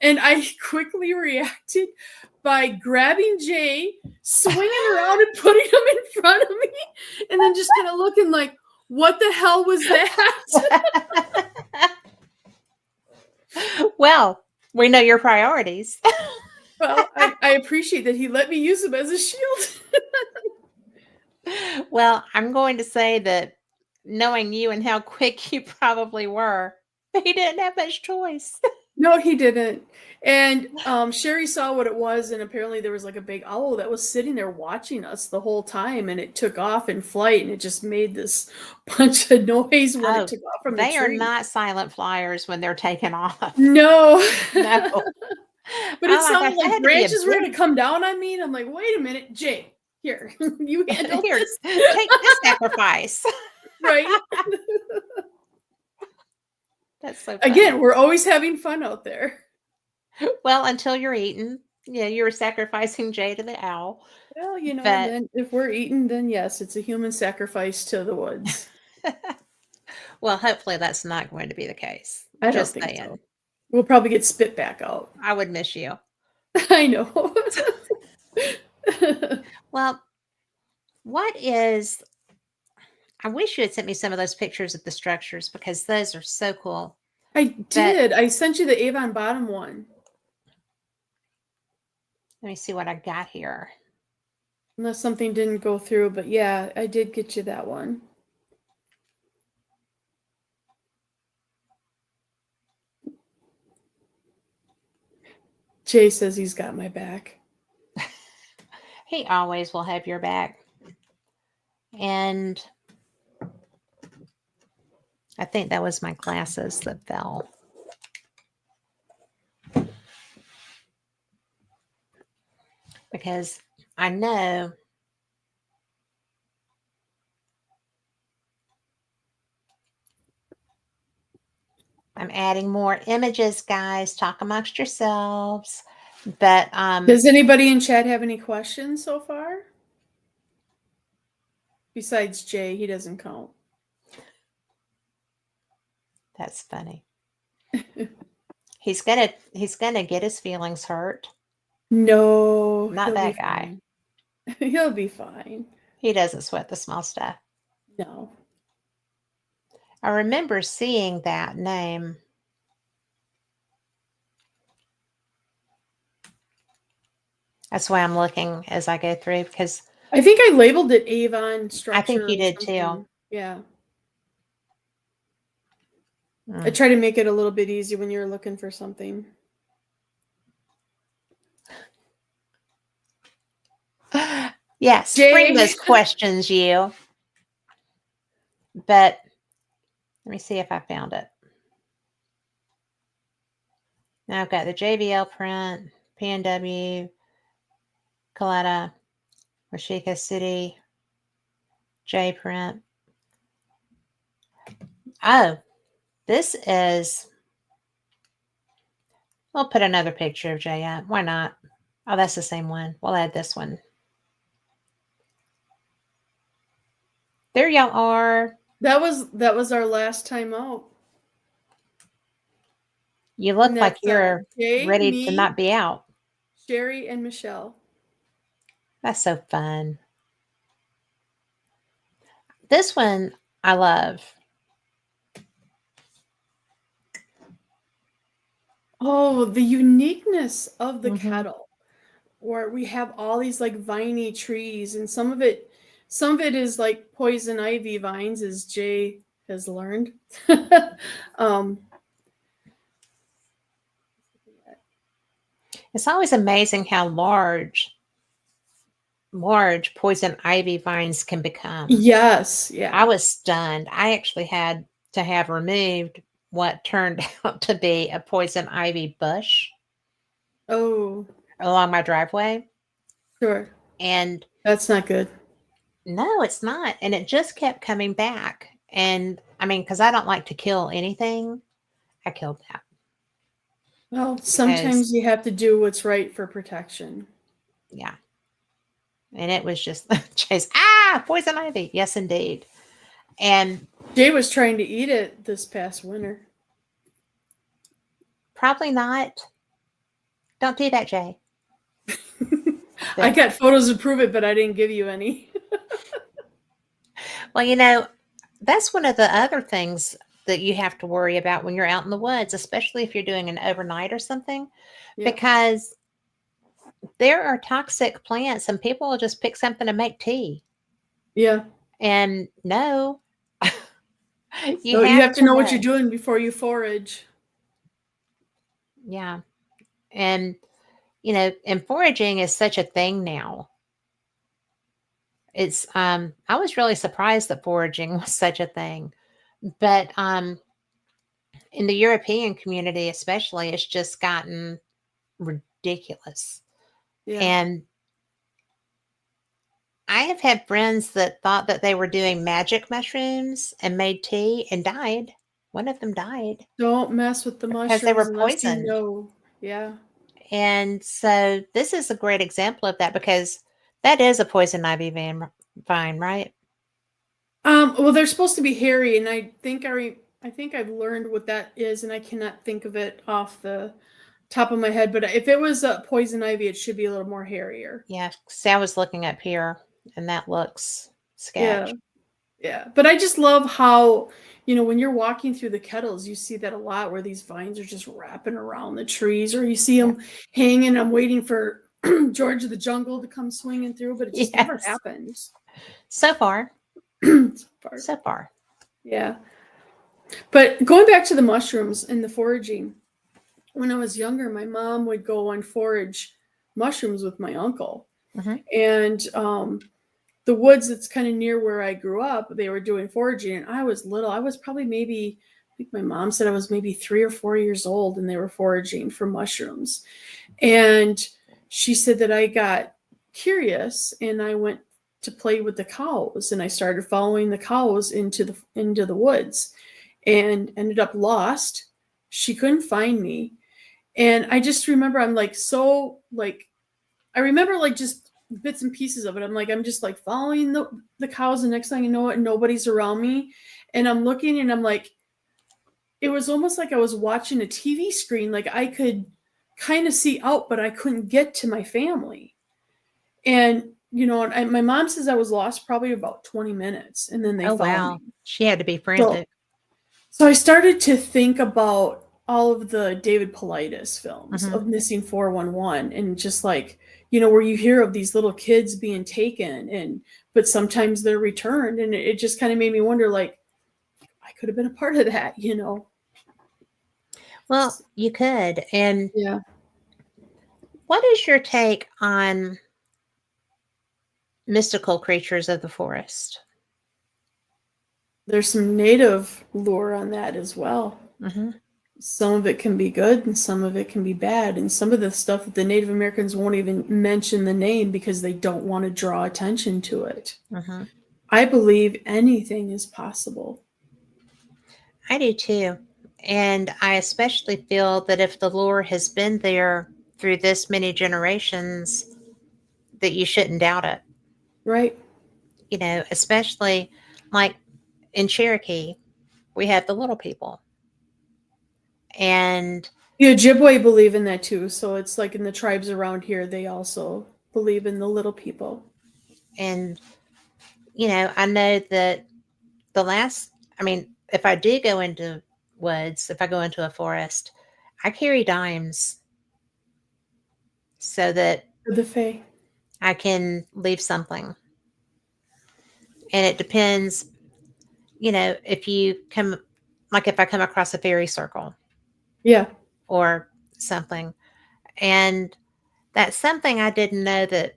And I quickly reacted by grabbing Jay, swinging around and putting him in front of me, and then just kind of looking like, what the hell was that? Well, we know your priorities. Well, I appreciate that he let me use him as a shield. Well, I'm going to say that knowing you and how quick you probably were, he didn't have much choice. No, he didn't. And Sherry saw what it was, and apparently there was like a big owl that was sitting there watching us the whole time, and it took off in flight, and it just made this bunch of noise when it took off from the They are tree. not silent flyers when they're taken off. No. No. But it Oh my sounded gosh, that like had to be a branches were going big- to come down on me, and I'm like, wait a minute, Jay, here, you handle Here, this. take this sacrifice. Right? That's so funny. Again, we're always having fun out there. Well, until you're eaten. Yeah, you were sacrificing Jay to the owl. Well, you know, But- then if we're eating, then yes, it's a human sacrifice to the woods. Well, hopefully that's not going to be the case. I don't Just think saying. so. We'll probably get spit back out. I would miss you. I know. Well, I wish you had sent me some of those pictures of the structures because those are so cool. I did. I sent you the Avon Bottom one. Let me see what I got here. Unless something didn't go through, but yeah, I did get you that one. Jay says he's got my back. He always will have your back. And I think that was my glasses that fell. Because I know I'm adding more images, guys. Talk amongst yourselves. But Does anybody in chat have any questions so far? Besides Jay, he doesn't count. that's funny. He's gonna get his feelings hurt. No, Not he'll that be guy. fine. He'll be fine. He doesn't sweat the small stuff. No. I remember seeing that name. That's why I'm looking as I go through because I think I labeled it Avon structure. I think you or did something. too. Yeah. I try to make it a little bit easy when you're looking for something. Yes, bring those questions, you. But let me see if I found it. Now I've got the JBL print, PNW, Coletta, Washika City, J print. Oh, this is. I'll put another picture of J up. Why not? Oh, that's the same one. We'll add this one. There y'all are. That was our last time out. You look And like that's, you're Jay, ready me, to not be out. Sherry and Michelle. That's so fun. This one I love. Oh, the uniqueness of the Mhm. kettle, where we have all these like viney trees, and some of it is like poison ivy vines, as Jay has learned. um, It's always amazing how large poison ivy vines can become. yes, I yeah. was stunned. I actually had to have removed what turned out to be a poison ivy bush Oh, along my driveway. sure. And That's not good. no, it's not. And it just kept coming back. And I mean, because I don't like to kill anything, I killed that Well, because, sometimes you have to do what's right for protection. yeah. And it was just chase, poison ivy. Yes, indeed. And Jay was trying to eat it this past winter. probably not. Don't do that, Jay. I But, got photos to prove it, but I didn't give you any. well, that's one of the other things that you have to worry about when you're out in the woods, especially if you're doing an overnight or something, Yeah. because there are toxic plants and people will just pick something to make tea. Yeah. And no, you So you have have to to know what you're know. doing before you forage. Yeah. And, and foraging is such a thing now. It's, I was really surprised that foraging was such a thing. But in the European community, especially, it's just gotten ridiculous. Yeah. And I have had friends that thought that they were doing magic mushrooms and made tea and died. One of them died Don't mess with the because they mushrooms were unless you poisoned. know. Yeah. And so this is a great example of that because that is a poison ivy vine, right? Well, they're supposed to be hairy, and I think I've learned what that is, and I cannot think of it off the top of my head. But if it was a poison ivy, it should be a little more hairier. Yeah. See, I was looking up here and that looks Yeah. sketch. Yeah. But I just love how, when you're walking through the kettles, you see that a lot where these vines are just wrapping around the trees, or you see Yeah. them hanging. I'm waiting for George of the Jungle to come swinging through, but it just never Yes. happens. So far. So far. So far. Yeah. But going back to the mushrooms and the foraging, when I was younger, my mom would go and forage mushrooms with my uncle. Hmm. And the woods that's kind of near where I grew up, they were doing foraging. And I was little. I was probably maybe, I think my mom said I was maybe 3 or 4 years old, and they were foraging for mushrooms. And she said that I got curious and I went to play with the cows, and I started following the cows into the woods and ended up lost. She couldn't find me. And I just remember I'm like so like I remember like just bits and pieces of it. I'm just like following the cows, and next thing you know it, nobody's around me. And I'm looking and I'm like, it was almost like I was watching a TV screen. Like I could kind of see out, but I couldn't get to my family. And my mom says I was lost probably about 20 minutes, and then they Oh, found me. wow. She had to be So frantic. So I started to think about all of the David Paulides films Hmm. of Missing 411, and just like, where you hear of these little kids being taken, but sometimes they're returned, and it just kind of made me wonder, like, I could have been a part of that. Well, you could. And Yeah. what is your take on mystical creatures of the forest? There's some native lore on that as well. Hmm. Some of it can be good and some of it can be bad. And some of the stuff that the Native Americans won't even mention the name because they don't want to draw attention to it. Hmm. I believe anything is possible. I do too. And I especially feel that if the lore has been there through this many generations, that you shouldn't doubt it. Right? Especially like in Cherokee, we have the little people. And Yeah, Ojibwe believe in that too. So it's like in the tribes around here, they also believe in the little people. And, I know that I mean, if I do go into woods, if I go into a forest, I carry dimes so that For the Fae. I can leave something. And it depends, if you come, like if I come across a fairy circle Yeah. or something. And that's something I didn't know that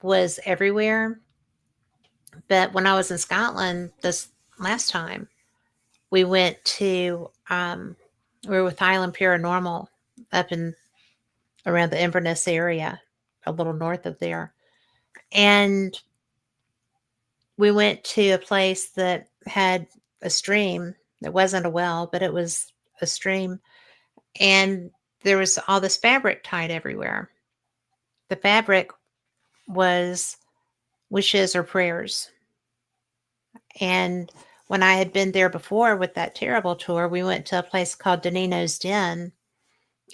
was everywhere. But when I was in Scotland this last time, we went to, we were with Highland Paranormal up in around the Inverness area, a little north of there. And we went to a place that had a stream. It wasn't a well, but it was a stream. And there was all this fabric tied everywhere. The fabric was wishes or prayers. And when I had been there before with that terrible tour, we went to a place called Danino's Den,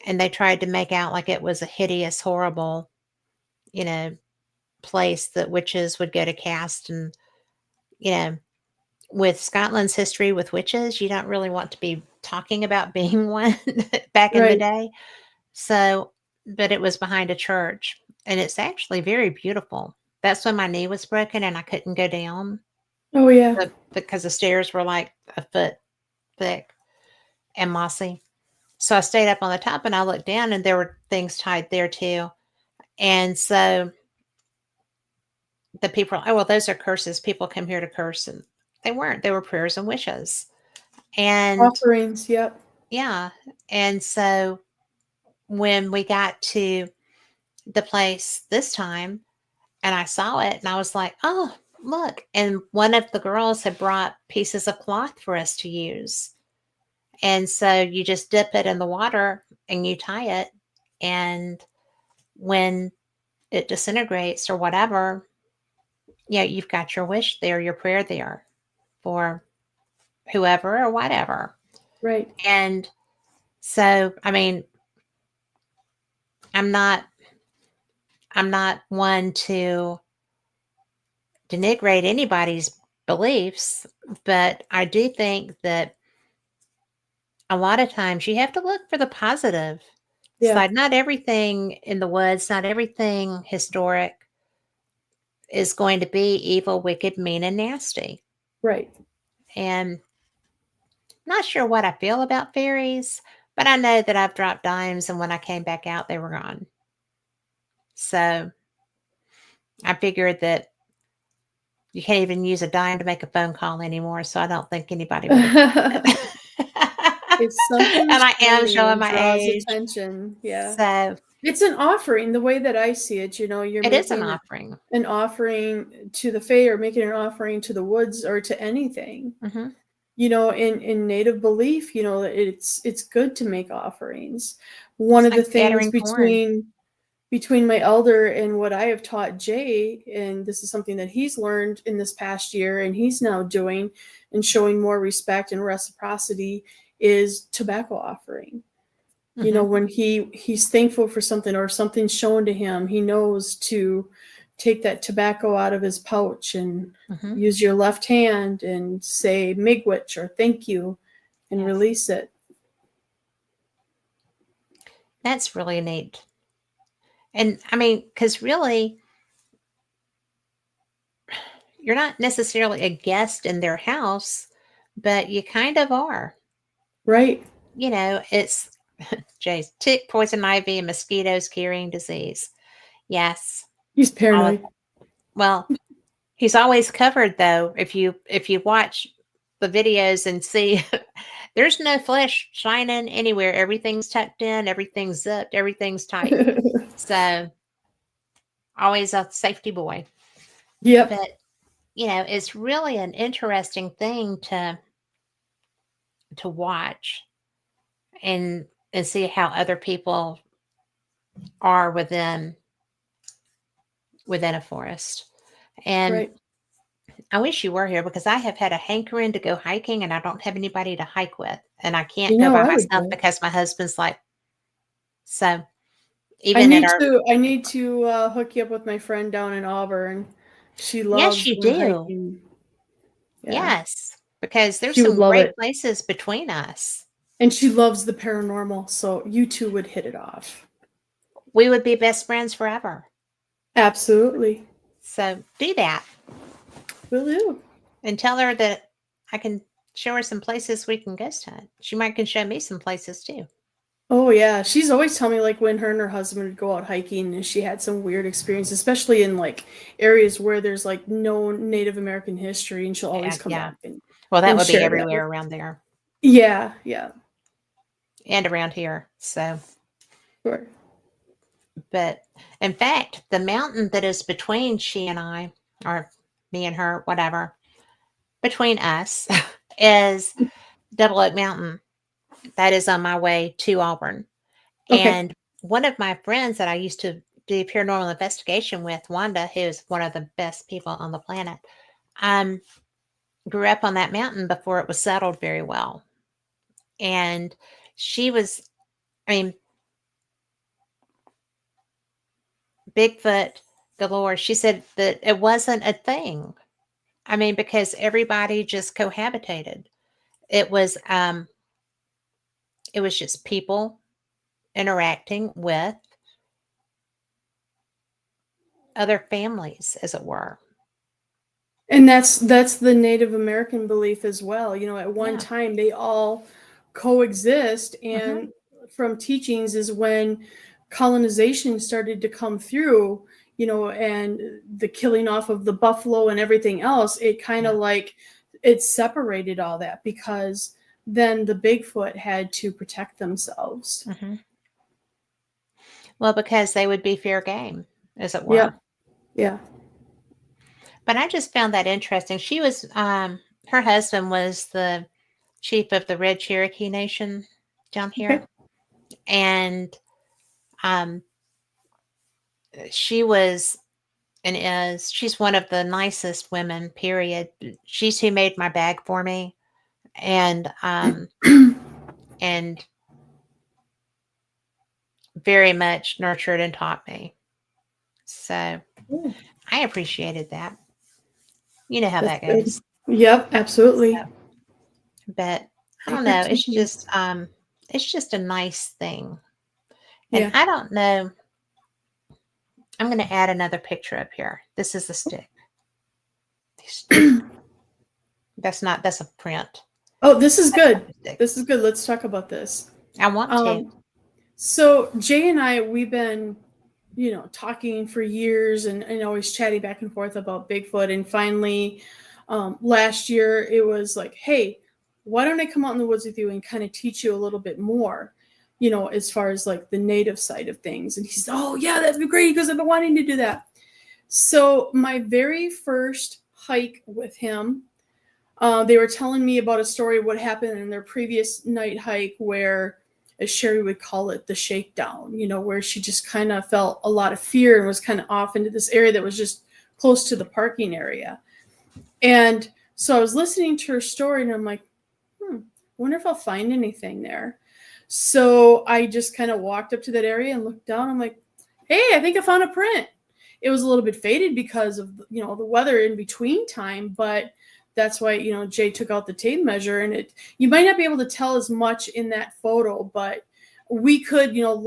and they tried to make out like it was a hideous, horrible, you know, place that witches would go to cast. And, you know, with Scotland's history with witches, you don't really want to be talking about being one back in the Right. day. So, but it was behind a church, and it's actually very beautiful. That's when my knee was broken and I couldn't go down Oh yeah. because the stairs were like a foot thick and mossy. So I stayed up on the top and I looked down and there were things tied there too. And so the people, oh, well, those are curses. People come here to curse. And they weren't, they were prayers and wishes. And Offerings. Yep. yeah. And so when we got to the place this time and I saw it and I was like, oh, look. And one of the girls had brought pieces of cloth for us to use. And so you just dip it in the water and you tie it. And when it disintegrates or whatever, you've got your wish there, your prayer there for whoever or whatever. Right. And so, I mean, I'm not one to denigrate anybody's beliefs, but I do think that a lot of times you have to look for the positive Yeah. side. Not everything in the woods, not everything historic is going to be evil, wicked, mean, and nasty. Right. And not sure what I feel about fairies, but I know that I've dropped dimes, and when I came back out, they were gone. So I figured that you can't even use a dime to make a phone call anymore. So I don't think anybody would have. It's something And I am shiny showing and my draws age. attention. Yeah. So It's an offering, the way that I see it. You're it is an making offering. an offering to the Fae or making an offering to the woods or to anything. Mm-hmm. In native belief, it's good to make offerings. One It's of the like things scattering corn. between my elder and what I have taught Jay, and this is something that he's learned in this past year and he's now doing and showing more respect and reciprocity, is tobacco offering. Mm-hmm. When he's thankful for something or something's shown to him, he knows to take that tobacco out of his pouch and Mm-hmm. use your left hand and say miigwech or thank you and Yes. release it. That's really neat. And I mean, because really, you're not necessarily a guest in their house, but you kind of are. Right. It's Jay's tick, poison ivy, and mosquitoes carrying disease. Yes. He's All of, paranoid. well, he's always covered though. If you watch the videos and see there's no flesh shining anywhere. Everything's tucked in, everything's zipped, everything's tight. So always a safety boy. Yep. But it's really an interesting thing to watch and see how other people are within a forest. And Right. I wish you were here because I have had a hankering to go hiking and I don't have anybody to hike with. And I can't go I by would myself go. because my husband's like, So even at our I need to hook you up with my friend down in Auburn. She yes, loves you going do. hiking. Yeah, Yes, because there's she would some love great it. places between us. And she loves the paranormal, so you two would hit it off. We would be best friends forever. Absolutely. So do that Will do. and tell her that I can show her some places we can ghost hunt. She might can show me some places too. Oh yeah, she's always telling me like when her and her husband would go out hiking and she had some weird experience, especially in like areas where there's like no Native American history, and she'll always come Yeah. back Well, that and would be share that with. everywhere around there Yeah, yeah, and around here. So, sure. but in fact, the mountain that is between she and I, or me and her, whatever, between us, is Double Oak Mountain. That is on my way to Auburn. Okay. And one of my friends that I used to do paranormal investigation with, Wanda, who is one of the best people on the planet, um, grew up on that mountain before it was settled very well. And she was, I mean, Bigfoot galore. She said that it wasn't a thing. I mean, because everybody just cohabitated. It was um it was just people interacting with other families, as it were. And that's the Native American belief as well. You know, at one Yeah. time they all coexist, Hmm. and from teachings is when colonization started to come through, you know, and the killing off of the buffalo and everything else, it kind Yeah. of like it separated all that because then the Bigfoot had to protect themselves. Hmm. Well, because they would be fair game, as it Yeah, were. yeah. But I just found that interesting. She was her husband was the chief of the Red Cherokee Nation down Okay. here. And um she was and is she's one of the nicest women, period. She's who made my bag for me and very much nurtured and taught me. So Yeah, I appreciated that. You know how that's that good. goes. Yep, absolutely. So, but I don't know. Expertise. It's just a nice thing. And Yeah. I don't know. I'm going to add another picture up here. This is a stick. That's a print. Oh, this is That's not good. a stick. This is good. Let's talk about this. I want to. So Jay and I, we've been, you know, talking for years and always chatting back and forth about Bigfoot. And finally, last year, it was like, hey, why don't I come out in the woods with you and kind of teach you a little bit more, you know, as far as like the native side of things. And he said, oh, yeah, that'd be great because I've been wanting to do that. So my very first hike with him, they were telling me about a story of what happened in their previous night hike where, as Sherry would call it, the shakedown, you know, where she just kind of felt a lot of fear and was kind of off into this area that was just close to the parking area. And so I was listening to her story and I'm like, I wonder if I'll find anything there. So I just kind of walked up to that area and looked down. I'm like, hey, I think I found a print. It was a little bit faded because of, you know, the weather in between time, but that's why, you know, Jay took out the tape measure, and it, you might not be able to tell as much in that photo, but we could, you know,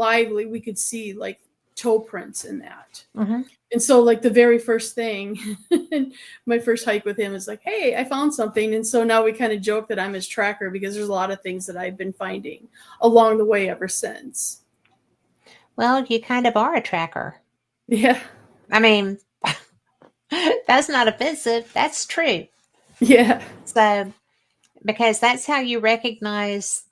we could see like toe prints in that. Hmm. And so like the very first thing, my first hike with him is like, hey, I found something. And so now we kind of joke that I'm his tracker because there's a lot of things that I've been finding along the way ever since. Well, you kind of are a tracker. Yeah. I mean, that's not offensive. That's true. Yeah. So, because that's how you recognize.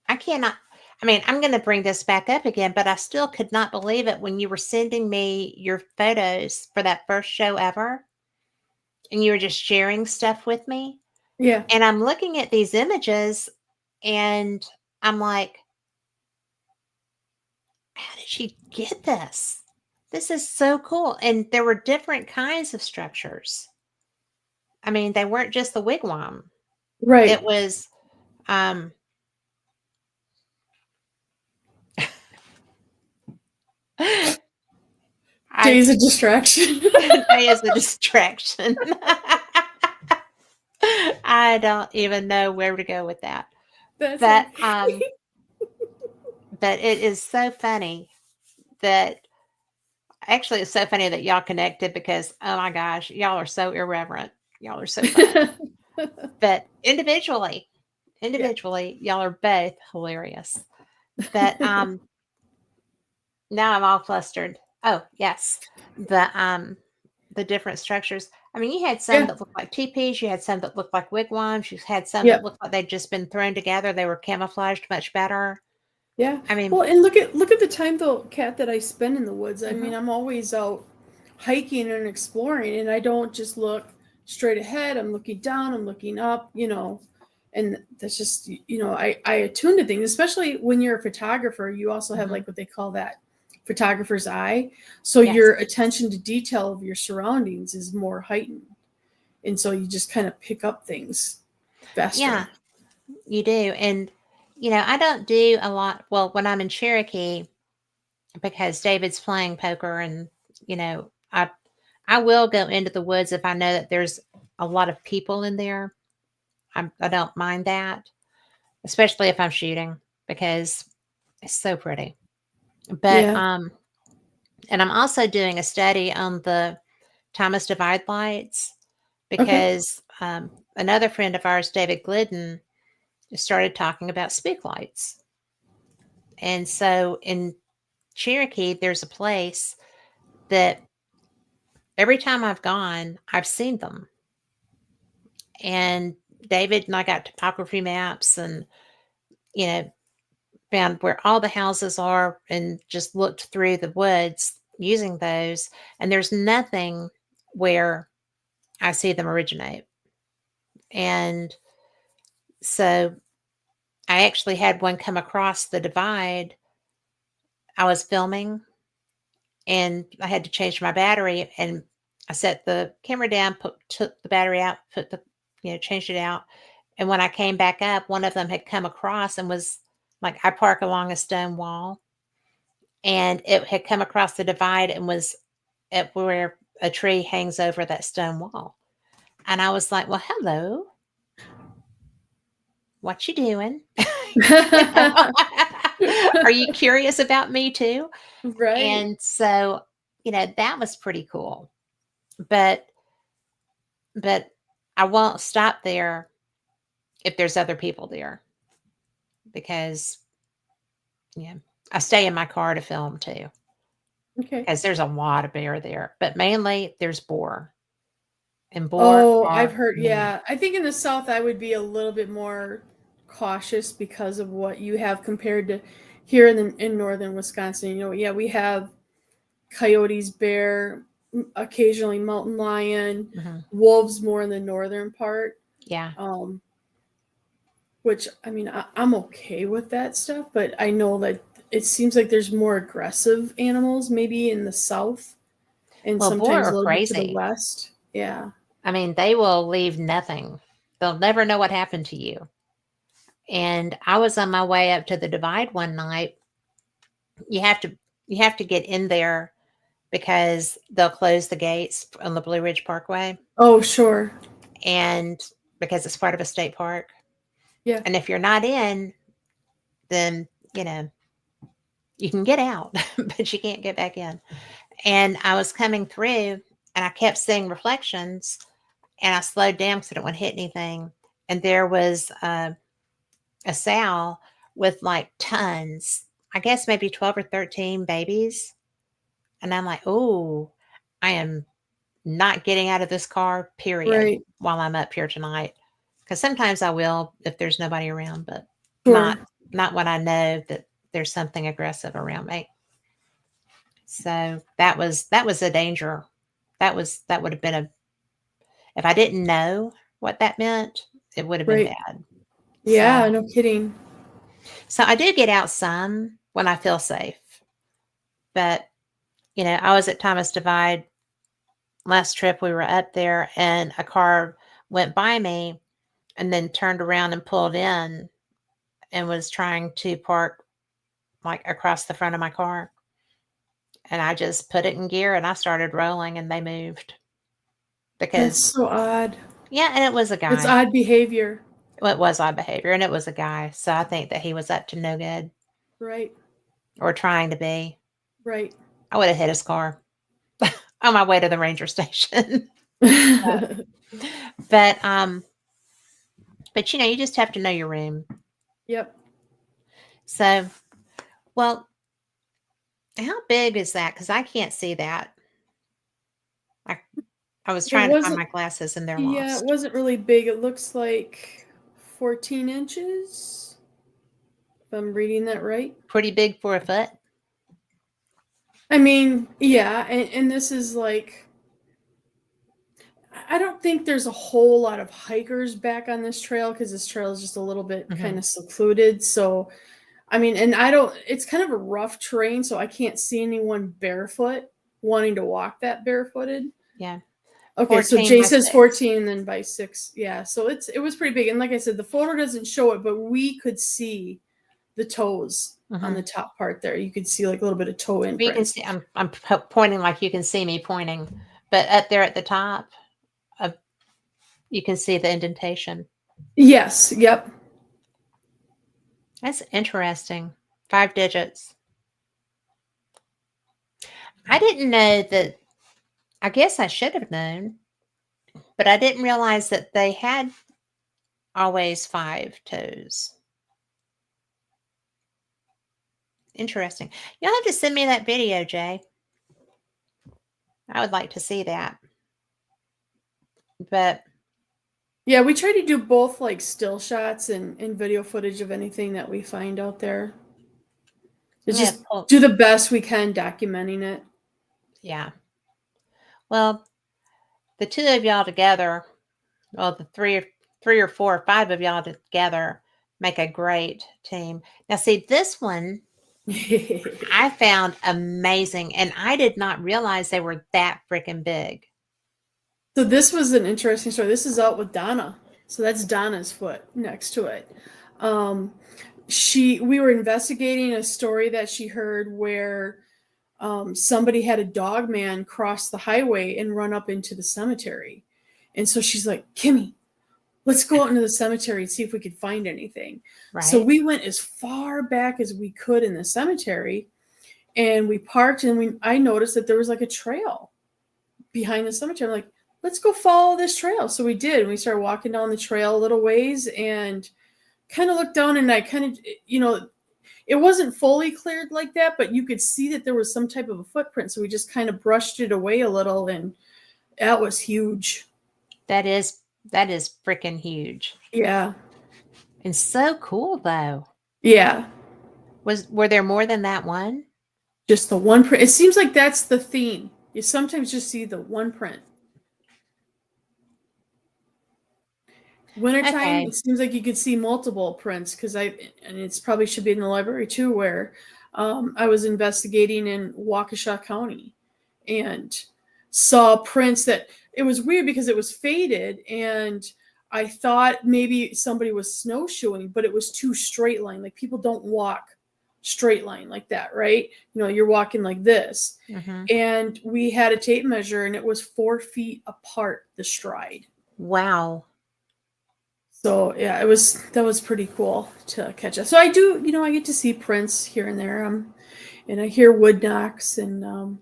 I cannot. I mean, I'm going to bring this back up again, but I still could not believe it when you were sending me your photos for that first show ever and you were just sharing stuff with me. Yeah. And I'm looking at these images and I'm like, how did she get this? This is so cool. And there were different kinds of structures. I mean, they weren't just the wigwam. It Right. was um I Day's a distraction. day is a distraction. I don't even know where to go with that. That's But okay. but it is so funny that actually it's so funny that y'all connected because oh my gosh, y'all are so irreverent. Y'all are so funny. But Yeah. y'all are both hilarious. But now I'm all flustered. Oh, yes. The different structures. I mean, you had some Yeah. that looked like teepees, you had some that looked like wigwams, you had some that Yep. looked like they'd just been thrown together. They were camouflaged much better. Yeah. I mean, Well, and look at the time though, Kat, that I spend in the woods. I mhm. mean, I'm always out hiking and exploring, and I don't just look straight ahead. I'm looking down, I'm looking up, and that's just I attune to things, especially when you're a photographer. You also have Mhm. like what they call that photographer's eye. So Yes. your attention to detail of your surroundings is more heightened. And so you just kind of pick up things Yeah, faster. you do. And I don't do a lot. Well, when I'm in Cherokee, because David's playing poker, and I will go into the woods if I know that there's a lot of people in there. I don't mind that, especially if I'm shooting because it's so pretty. But Yeah. and I'm also doing a study on the Thomas Divide lights Okay. because another friend of ours, David Glidden, started talking about spook lights. And so in Cherokee, there's a place that every time I've gone, I've seen them. And David and I got topography maps and, you know, found where all the houses are and just looked through the woods using those. And there's nothing where I see them originate. And so I actually had one come across the divide. I was filming and I had to change my battery, and I set the camera down, took the battery out, changed it out. And when I came back up, one of them had come across and was like, I park along a stone wall, and it had come across the divide and was at where a tree hangs over that stone wall. And I was like, well, hello, what you doing? You know? Are you curious about me too? Right. And so, that was pretty cool. But but I won't stop there if there's other people there because yeah, I stay in my car to film too Okay. because there's a lot of bear there. But mainly there's boar. And boar Oh, I've are heard. mean. Yeah. I think in the South, I would be a little bit more cautious because of what you have compared to here in northern Wisconsin. Yeah, we have coyotes, bear, occasionally mountain lion, Mhm. wolves more in the northern part. Yeah. Um, which I mean, I'm okay with that stuff, but I know that it seems like there's more aggressive animals maybe in the South and Well, boar sometimes a are little bit to the crazy. west. Yeah. I mean, they will leave nothing. They'll never know what happened to you. And I was on my way up to the divide one night. You have to you have to get in there because they'll close the gates on the Blue Ridge Parkway, Oh, sure. and because it's part of a state park. Yeah. And if you're not in, then, you can get out, but you can't get back in. And I was coming through and I kept seeing reflections, and I slowed down because I didn't want to hit anything. And there was a sow with like tons, I guess maybe 12 or 13 babies. And I'm like, oh, I am not getting out of this car, period, Right. while I'm up here tonight. Because sometimes I will if there's nobody around, but not Sure. not when I know that there's something aggressive around me. So that was a danger. That would have been a if I didn't know what that meant, it would have been Right. bad. So Yeah, no kidding. so I do get out some when I feel safe. But I was at Thomas Divide last trip. We were up there, and a car went by me and then turned around and pulled in and was trying to park like across the front of my car. and I just put it in gear and I started rolling and they moved. That's Because, so odd. yeah, and it was a It's guy. odd behavior. Well, it was odd behavior and it was a guy. So I think that he was up to no good Right. or trying to be. Right. I would have hit his car on my way to the ranger station. But but you just have to know your room. Yep. So, well, how big is that? Because I can't see that. I I was It trying to find wasn't, my glasses and they're yeah, it lost. wasn't really big. It looks like 14 inches, if I'm reading that right. Pretty big for a foot. I mean, yeah, and this is like, I don't think there's a whole lot of hikers back on this trail because this trail is just a little bit kind of secluded. So, I mean, and it's kind of a rough terrain, so I can't see anyone barefoot wanting to walk that barefooted. Yeah. Okay, so 14 Jay by says 6. 14 and then by 6. Yeah, so it was pretty big. And like I said, the photo doesn't show it, but we could see the toes on the top part there. You could see like a little bit of toe You can imprints. see I'm pointing like you can see me pointing, but up there at the top, you can see the indentation. Yes, yep. That's interesting. 5 digits. I didn't know that. I guess I should have known, but I didn't realize that they had always 5 toes. Interesting. You'll have to send me that video, Jay. I would like to see that. But Yeah, we try to do both like still shots and video footage of anything that we find out there. It's yeah, just do the best we can documenting it. yeah. Well, the 2 of y'all together, well, the 3 or 4 or 5 of y'all together make a great team. Now, see, this one I found amazing, and I did not realize they were that freaking big. So this was an interesting story. This is out with Donna. So that's Donna's foot next to it. We were investigating a story that she heard where somebody had a dog man cross the highway and run up into the cemetery. And so she's like, Kimmy, let's go out into the cemetery and see if we could find anything. Right. So we went as far back as we could in the cemetery and we parked and I noticed that there was like a trail behind the cemetery. I'm like, let's go follow this trail. So we did. We started walking down the trail a little ways and kind of looked down and I kind of, it wasn't fully cleared like that, but you could see that there was some type of a footprint. So we just kind of brushed it away a little and that was huge. That is freaking huge. Yeah. And so cool though. Yeah. Were there more than that one? Just the one print. It seems like that's the theme. You sometimes just see the one print. Wintertime, Okay. It seems like you could see multiple prints and it's probably should be in the library too, where I was investigating in Waukesha County and saw prints that it was weird because it was faded and I thought maybe somebody was snowshoeing, but it was too straight line. Like people don't walk straight line like that, right? You're walking like this. Mm-hmm. And we had a tape measure and it was 4 feet apart, the stride. Wow. So yeah, that was pretty cool to catch up. So I do, I get to see prints here and there. And I hear wood knocks and I'm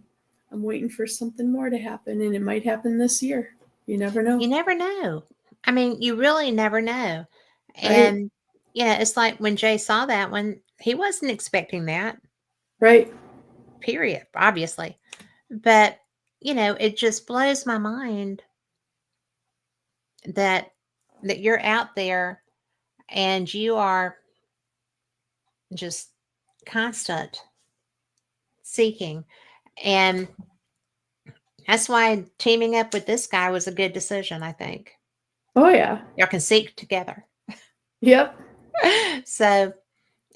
waiting for something more to happen and it might happen this year. You never know. You never know. I mean, you really never know. Right. And it's like when Jay saw that one, he wasn't expecting that. Right. Period, obviously. But, it just blows my mind that you're out there and you are just constant seeking. And that's why teaming up with this guy was a good decision, I think. Oh yeah. Y'all can seek together. Yep. So,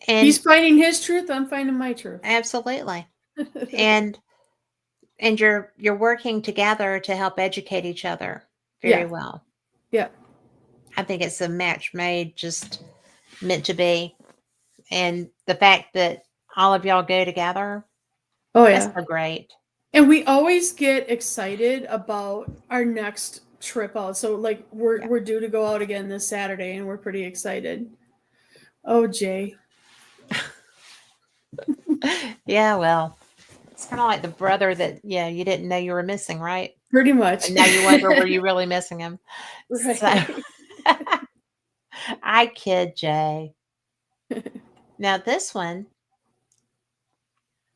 and he's finding his truth, I'm finding my truth. Absolutely. and you're working together to help educate each other very well. Yeah. I think it's a match made, just meant to be. And the fact that all of y'all go together Oh That's yeah. so great. And we always get excited about our next trip out. So like Yeah. we're due to go out again this Saturday and we're pretty excited. Oh Jay. Yeah, well, it's kind of like the brother that, yeah, you didn't know you were missing, right? Pretty much. And now you wonder, were you really missing him? So Right. I kid Jay. Now this one,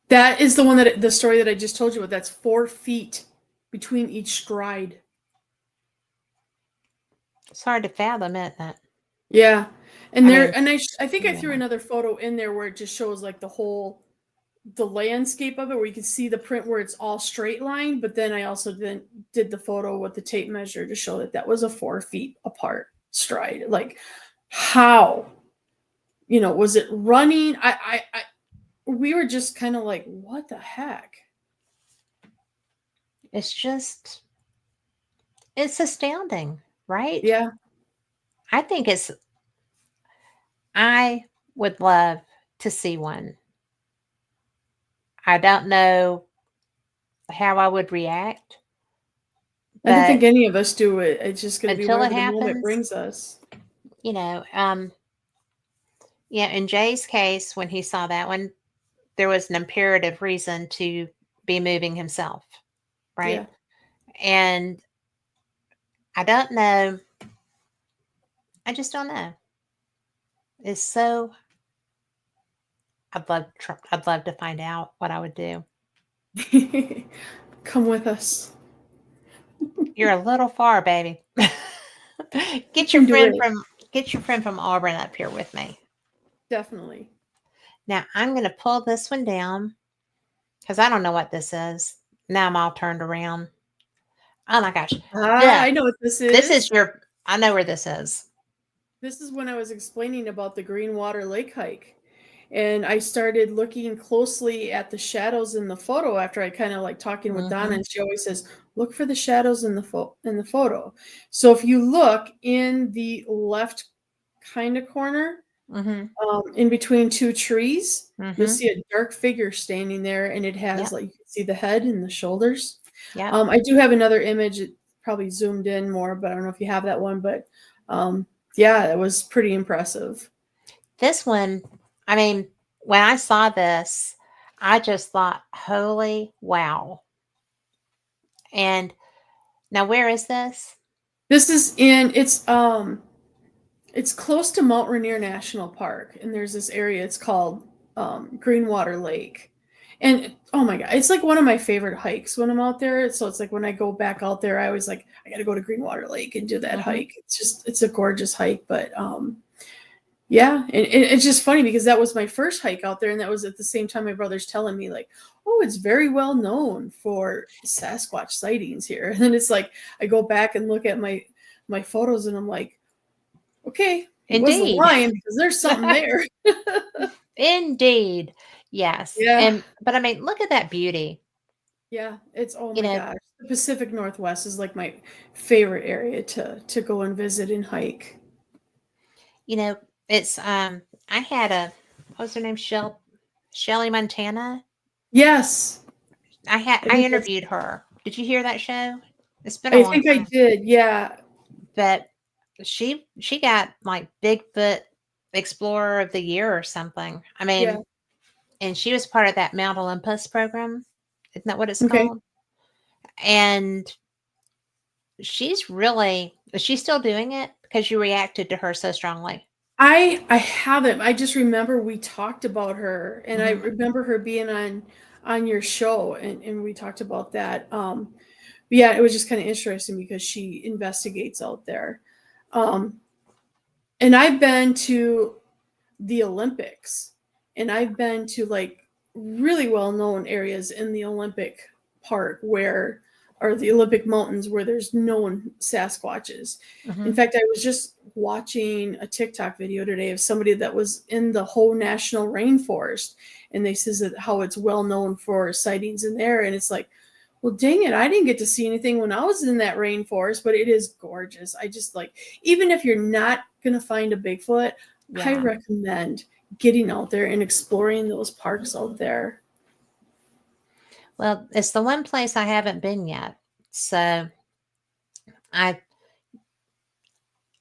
That is the one that the story that I just told you about. That's 4 feet between each stride. it's hard to fathom, isn't it? Yeah. And I there mean, and I think I threw yeah. another photo in there where it just shows like the landscape of it, where you can see the print where it's all straight line, but then I also then did the photo with the tape measure to show that that was a 4 feet apart stride. Like how, was it running? We were just kind of like, what the heck? It's astounding, right? Yeah. I think I would love to see one. I don't know how I would react, I don't but think any of us do it. It's just going to be until it wherever the moment happens, brings us. you know, yeah, in Jay's case, when he saw that one, there was an imperative reason to be moving himself, Yeah. right? And I don't know. I just don't know. It's so. I'd love to find out what I would do. Come with us. You're a little far, baby. We get your can do friend it. from get your friend from Auburn up here with me. Definitely. Now I'm going to pull this one down because I don't know what this is. Now I'm all turned around. Oh my gosh. Ah, Yeah, I know what this this is is. your. I know where this is. This is when I was explaining about the Greenwater Lake hike. And I started looking closely at the shadows in the photo after I kind of like talking with Donna, Mm-hmm. and she always says, "Look for the shadows in the photo." So if you look in the left kind of corner, Mm-hmm. in between 2 trees, you'll Mm-hmm. see a dark figure standing there, and it has Yep. like you can see the head and the shoulders. Yep. I do have another image. It probably zoomed in more, but I don't know if you have that one. But yeah, it was pretty impressive. This one, I mean, when I saw this, I just thought, holy wow. And now where is this? This is it's close to Mount Rainier National Park, and there's this area. It's called Greenwater Lake, and oh my god, it's like one of my favorite hikes when I'm out there. So it's like when I go back out there, I always like I got to go to Greenwater Lake and do that Mm-hmm. hike. It's a gorgeous hike, but yeah, and it's just funny because that was my first hike out there, and that was at the same time my brother's telling me like, oh, it's very well known for Sasquatch sightings here, and then it's like I go back and look at my photos, and I'm like, okay, he wasn't Indeed. lying because there's something there. Indeed. Yes. Yeah, But I mean, look at that beauty. yeah, it's oh You my know, gosh, the Pacific Northwest is like my favorite area to go and visit and hike. you know, it's I had a what was her name? Shelly Montana. Yes, I I think that's interviewed her. Did you hear that show? It's been a I long think I time. did. Yeah, But she got like Bigfoot Explorer of the Year or something. I yeah, mean, and she was part of that Mount Olympus program. Isn't that what it's okay. called? And is she still doing it? Because you reacted to her so strongly. I haven't. I just remember we talked about her, and I Hmm. remember her being on your show, and we talked about that. But yeah, it was just kind of interesting because she investigates out there. Um, and I've been to the Olympics, and I've been to like really well known areas in the Olympic Park where or the Olympic Mountains where there's known Sasquatches. In Hmm. fact, I was just watching a TikTok video today of somebody that was in the whole national rainforest, and they says that how it's well known for sightings in there, and it's like, well, dang it, I didn't get to see anything when I was in that rainforest, but it is gorgeous. I just like, even if you're not gonna find a Bigfoot, I Yeah. recommend getting out there and exploring those parks out there. Well, it's the one place I haven't been yet. So I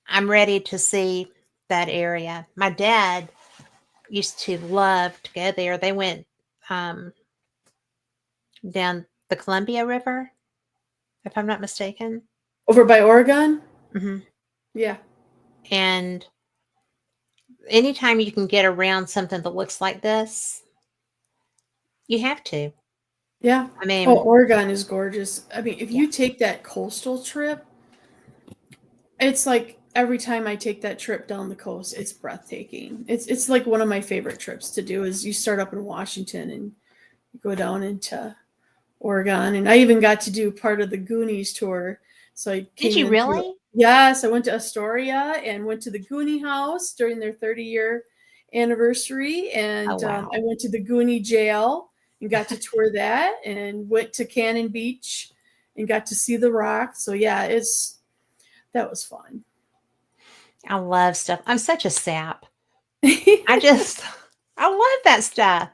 I'm ready to see that area. My dad used to love to go there. They went um, down the Columbia River, if I'm not mistaken. Over by Oregon? Hmm. Yeah. And anytime you can get around something that looks like this, you have to. Yeah. I Oh, mean, Oregon is gorgeous. I mean, if yeah. you take that coastal trip, it's like every time I take that trip down the coast, it's breathtaking. It's like one of my favorite trips to do is you start up in Washington and you go down into Oregon. And I even got to do part of the Goonies tour. So I Did came you in through, really? yes, I went to Astoria and went to the Goonie house during their 30-year anniversary. Oh, And I wow. went to the Goonie jail and got to tour that and went to Cannon Beach and got to see the rock. So yeah, that was fun. I love stuff. I'm such a sap. I just, I love that stuff.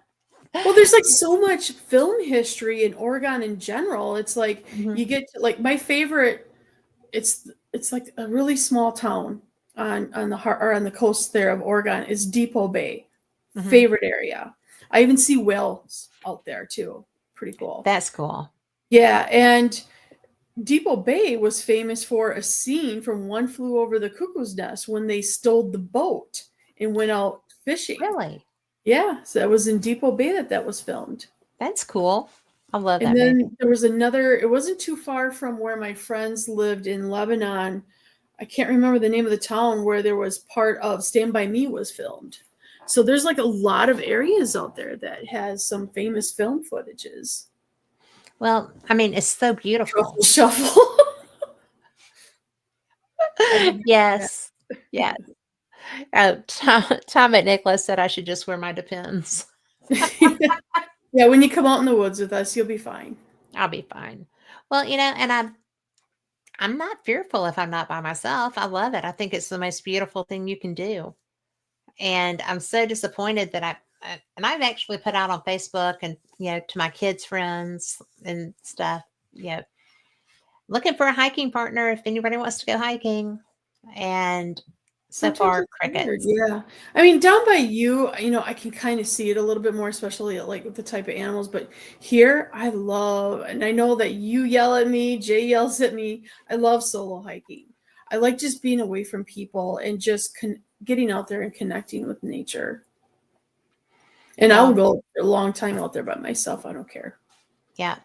Well, there's like so much film history in Oregon in general. It's like Mhm, you get to, like my favorite. It's like a really small town on the heart or on the coast there of Oregon. Is Depot Bay, mhm. favorite area. I even see whales out there too. Pretty cool. That's cool. Yeah, and Depot Bay was famous for a scene from One Flew Over the Cuckoo's Nest when they stole the boat and went out fishing. Really? Yeah, so that was in Depot Bay that was filmed. That's cool. I love And that movie. then there was another, it wasn't too far from where my friends lived in Lebanon. I can't remember the name of the town where there was part of Stand By Me was filmed. So there's like a lot of areas out there that has some famous film footages. Well, I mean, it's so beautiful. Truffle Shuffle. I didn't know Yes. Yes. Oh, Tom and Nicholas said I should just wear my Depends. that. Yeah, when you come out in the woods with us, you'll be fine. I'll be fine. Well, and I'm not fearful if I'm not by myself. I love it. I think it's the most beautiful thing you can do. And I'm so disappointed that and I've actually put out on Facebook and to my kids' friends and stuff, you know, looking for a hiking partner if anybody wants to go hiking. And so Sometimes far, it's hard, crickets. yeah. I mean, down by you, I can kind of see it a little bit more, especially like with the type of animals. But here, I love, and I know that you yell at me, Jay yells at me. I love solo hiking. I like just being away from people and just getting out there and connecting with nature. And I'll Well, go a long time out there by myself. I don't care. yeah.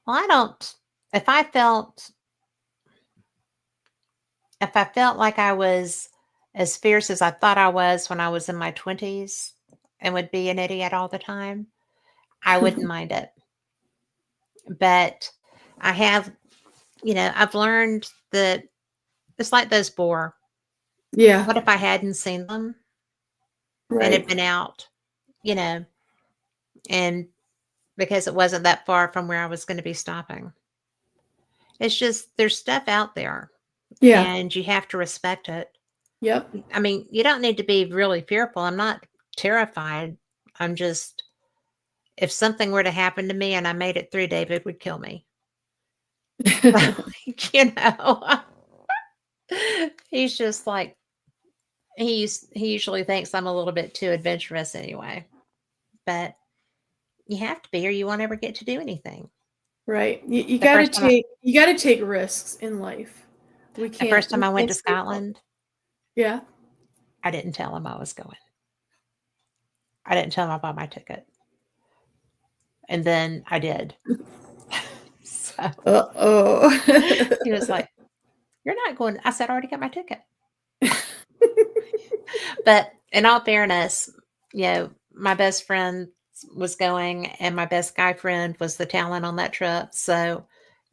Well, I don't. If I felt if I felt like I was as fierce as I thought I was when I was in my 20s and would be an idiot all the time, I wouldn't mind it. But I have, I've learned that it's like those boar. Yeah, What if I hadn't seen them and had right. been out, you know, and because it wasn't that far from where I was going to be stopping? It's just there's stuff out there Yeah, and you have to respect it. yep. I mean, you don't need to be really fearful. I'm not terrified. I'm just, if something were to happen to me and I made it through, David would kill me. Like, he's just like, he usually thinks I'm a little bit too adventurous anyway, but you have to be or you won't ever get to do anything. Right. You The got to first time I, take risks in life. We the can't first time we I went can't to stay out. Scotland, Yeah. I didn't tell him I was going. I didn't tell him I bought my ticket. And then I did. So Uh-oh. he was like, "You're not going." I said, "I already got my ticket." But in all fairness, my best friend was going and my best guy friend was the talent on that trip. So,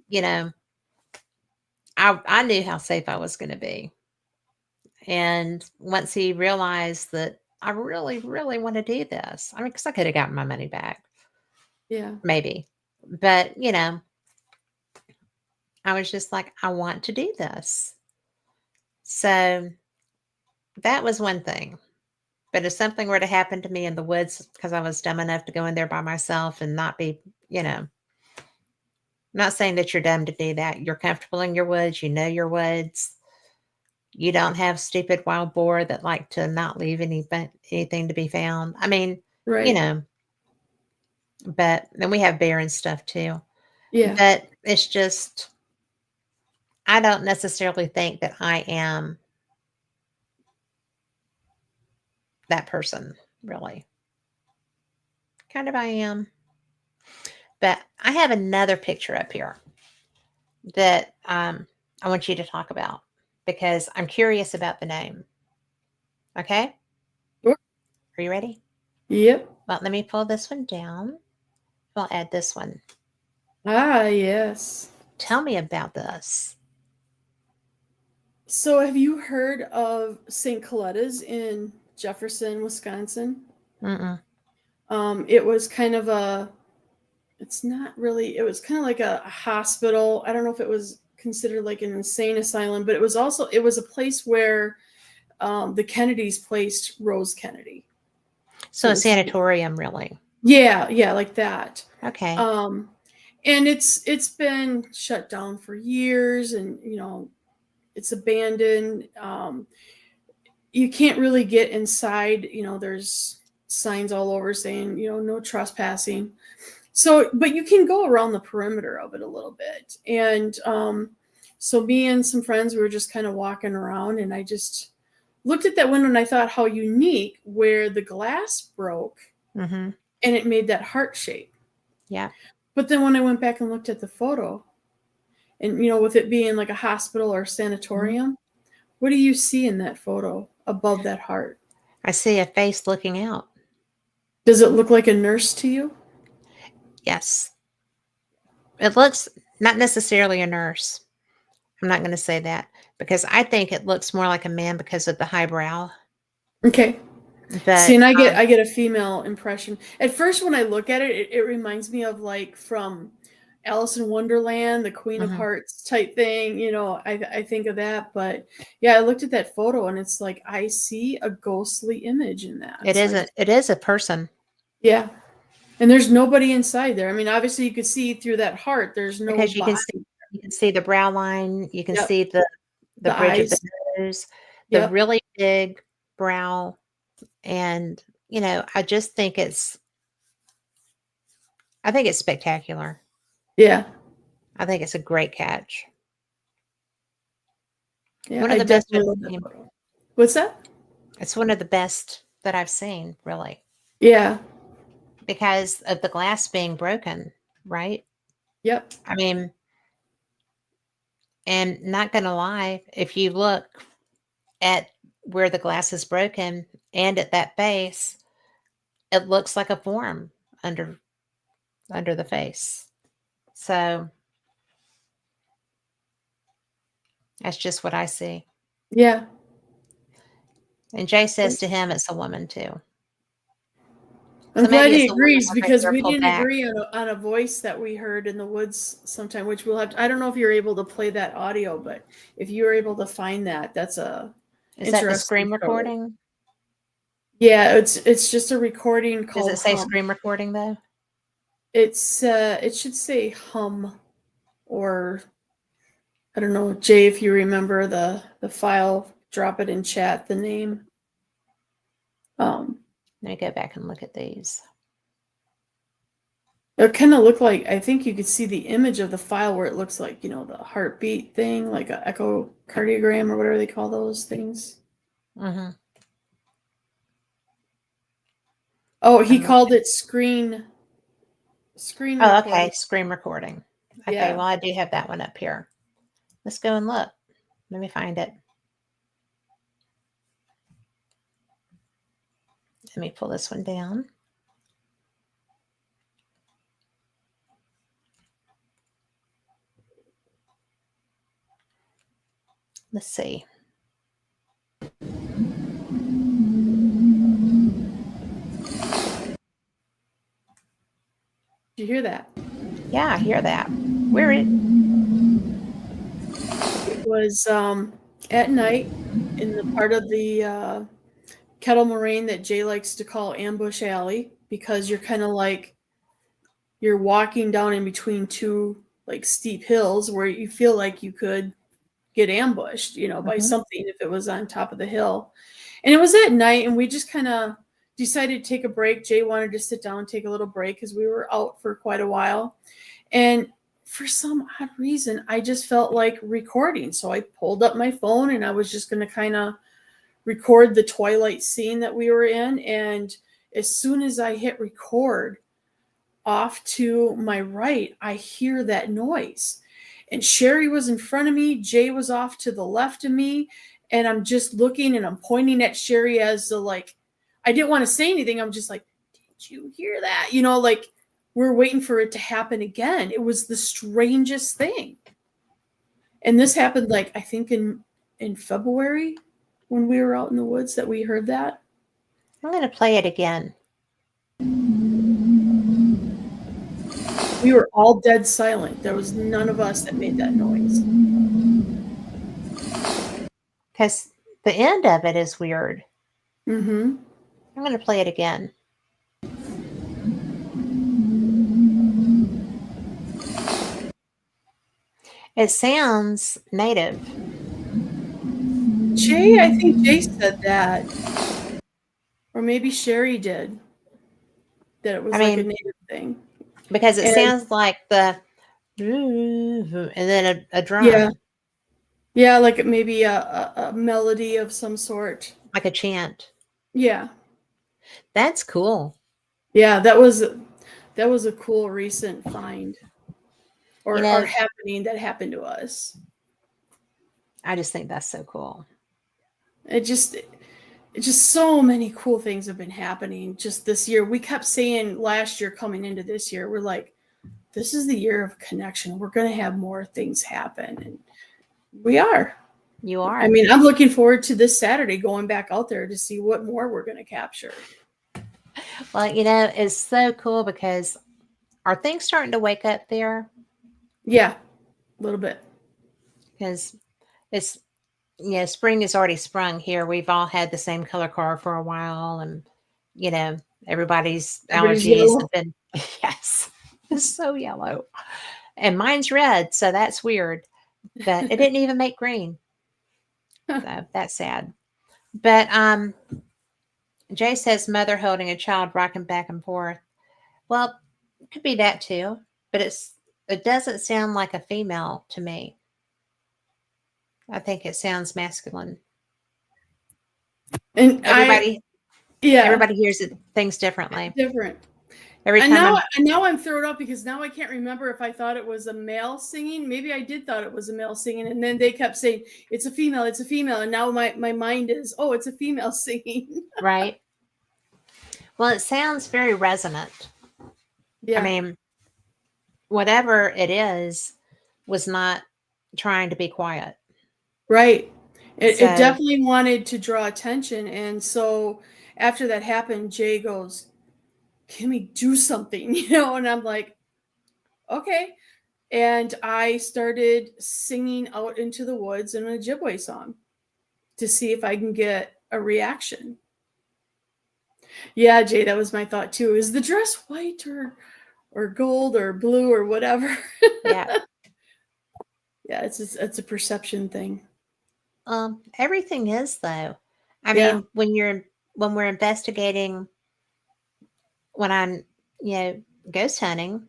you know, I knew how safe I was going to be. And once he realized that I really, really want to do this, I mean, because I could have gotten my money back, Yeah. maybe. But, I was just like, I want to do this. So that was one thing. But if something were to happen to me in the woods because I was dumb enough to go in there by myself and not be, you know, not saying that you're dumb to do that. You're comfortable in your woods. You know your woods. You don't have stupid wild boar that like to not leave anything to be found. I mean, you Right. know, but then we have bear and stuff too. Yeah. But it's just, I don't necessarily think that I am that person, really. Kind of I am. But I have another picture up here that I want you to talk about because I'm curious about the name. Okay? Sure. Are you ready? Yep. Well, let me pull this one down. I'll add this one. Ah, yes. Tell me about this. So have you heard of St. Coletta's in Jefferson, Wisconsin? Mm-mm. It was kind of it's not really, it was kind of like a hospital. I don't know if it was considered like an insane asylum, but it was a place where the Kennedys placed Rose Kennedy. So It a was, sanatorium, really. yeah, like that. Okay. And it's been shut down for years, and it's abandoned. You can't really get inside. There's signs all over saying no trespassing. So, but you can go around the perimeter of it a little bit. And so me and some friends, we were just kind of walking around, and I just looked at that window and I thought how unique where the glass broke Mm-hmm. and it made that heart shape. Yeah. But then when I went back and looked at the photo, and with it being like a hospital or sanatorium, what do you see in that photo above that heart? I see a face looking out. Does it look like a nurse to you? Yes. It looks not necessarily a nurse. I'm not going to say that because I think it looks more like a man because of the high brow. Okay. See, But and I get a female impression. At first, when I look at it, it reminds me of like from Alice in Wonderland, the Queen of Mhm. Hearts type thing. I think of that. But yeah, I looked at that photo and it's like I see a ghostly image in that. It So is it is a person. yeah, and there's nobody inside there. I mean, obviously you could see through that heart. There's no Because body. you can see the brow line, you can Yep. see the The bridge of the eyes. nose, the Yep. really big brow, and I just think I think it's spectacular. Yeah. I think it's a great catch. Yeah. One of I the best I've definitely love that seen. photo. What's that? It's one of the best that I've seen, really, Yeah. because of the glass being broken, right? Yep. I mean, and not gonna lie, if you look at where the glass is broken and at that face, it looks like a form under the face. So that's just what I see. Yeah. And Jay says to him, it's a woman too. I'm So glad maybe he it's a woman agrees with her because hair we pulled didn't back. agree on a voice that we heard in the woods sometime, which we'll have to, I don't know if you're able to play that audio, but if you were able to find that, that's a Is that the interesting screen story. recording? Yeah, it's just a recording Does called it say Hum. screen recording though? It should say Hum, or I don't know, Jay, if you remember the file, drop it in chat, the name. Let me go back and look at these. It kind of looked like, I think you could see the image of the file where it looks like, the heartbeat thing, like an echocardiogram or whatever they call those things. Mm-hmm. Oh, he called it screen Oh, recording. okay. Screen recording. Okay. Yeah. Well, I do have that one up here. Let's go and look. Let me find it. Let me pull this one down. Let's see. Did you hear that? Yeah, I hear that. Where it? It was at night in the part of the Kettle Moraine that Jay likes to call Ambush Alley, because you're kind of like you're walking down in between two like steep hills where you feel like you could get ambushed, by Mhm. something if it was on top of the hill. And it was at night, and we just kind of decided to take a break. Jay wanted to sit down and take a little break because we were out for quite a while. And for some odd reason, I just felt like recording. So I pulled up my phone and I was just going to kind of record the twilight scene that we were in. And as soon as I hit record, off to my right, I hear that noise. And Sherry was in front of me, Jay was off to the left of me, and I'm just looking and I'm pointing at Sherry as the like, I didn't want to say anything. I'm just like, did you hear that? Like we're waiting for it to happen again. It was the strangest thing. And this happened like I think in February when we were out in the woods that we heard that. I'm going to play it again. We were all dead silent. There was none of us that made that noise. Because the end of it is weird. Mm-hmm. I'm going to play it again. It sounds native. I think Jay said that. Or maybe Sherry did. That it was like a native thing. Because it sounds like the and then a drum. Yeah. Yeah, like maybe a melody of some sort. Like a chant. Yeah. That's cool. Yeah, that was a cool recent find. Or happening that happened to us. I just think that's so cool. It's just so many cool things have been happening just this year. We kept saying last year coming into this year, we're like, this is the year of connection. We're going to have more things happen. And we are. You are. I mean, I'm looking forward to this Saturday going back out there to see what more we're going to capture. Well, it's so cool because are things starting to wake up there? Yeah, a little bit. Because it's, spring has already sprung here. We've all had the same color car for a while, and everybody's allergies have been yes, it's so yellow, and mine's red, so that's weird. But it didn't even make green, so that's sad. But Jay says mother holding a child rocking back and forth. Well, it could be that too, but it doesn't sound like a female to me. I think it sounds masculine. And everybody hears things differently. Different. Every and time now I'm thrown up because now I can't remember if I thought it was a male singing. Maybe I did thought it was a male singing, and then they kept saying it's a female, and now my mind is, oh, it's a female singing. Right. Well, it sounds very resonant. Yeah. I mean, whatever it is was not trying to be quiet. Right. It definitely wanted to draw attention. And so after that happened, Jay goes, can we do something? And I'm like, okay. And I started singing out into the woods in an Ojibwe song to see if I can get a reaction. Yeah, Jay, that was my thought too. Is the dress white or gold or blue or whatever? Yeah. Yeah, it's a perception thing. Everything is though. I mean, when we're investigating, when I'm, ghost hunting,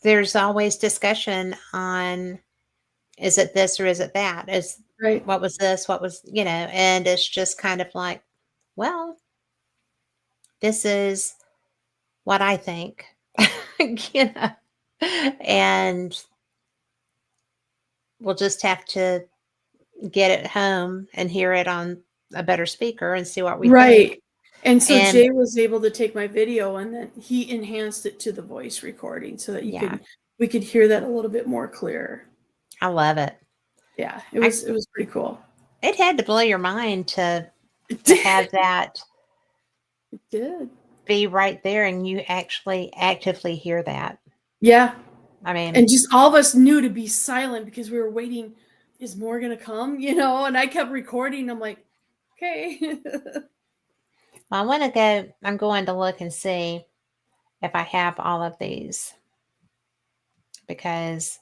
there's always discussion on, is it this or is it that? Right. What was this? What was, and it's just kind of like, well, this is what I think, and we'll just have to get it home and hear it on a better speaker and see what we think. And so Jay was able to take my video and then he enhanced it to the voice recording so that we could hear that a little bit more clear. I love it. Yeah, it was pretty cool. It had to blow your mind to have that. It did. Be right there and you actually actively hear that. Yeah. I mean, and just all of us knew to be silent because we were waiting. Is more going to come? And I kept recording. I'm like, okay. I'm going to look and see. if I have all of these, because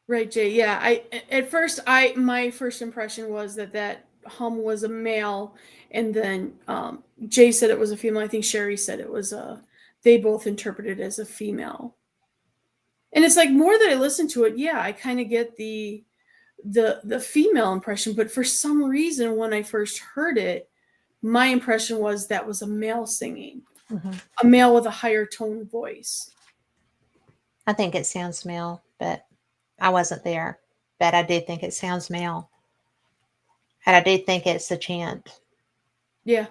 Right, Jay. Yeah, my first impression was that hum was a male, and then Jay said it was a female. I think Sherry said it was a. They both interpreted it as a female. And it's like more that I listen to it, yeah, I kind of get the female impression, but for some reason when I first heard it, my impression was that was a male singing, a male with a higher tone voice. I think it sounds male, but I wasn't there. But I do think it sounds male. And I do think it's a chant. Yeah.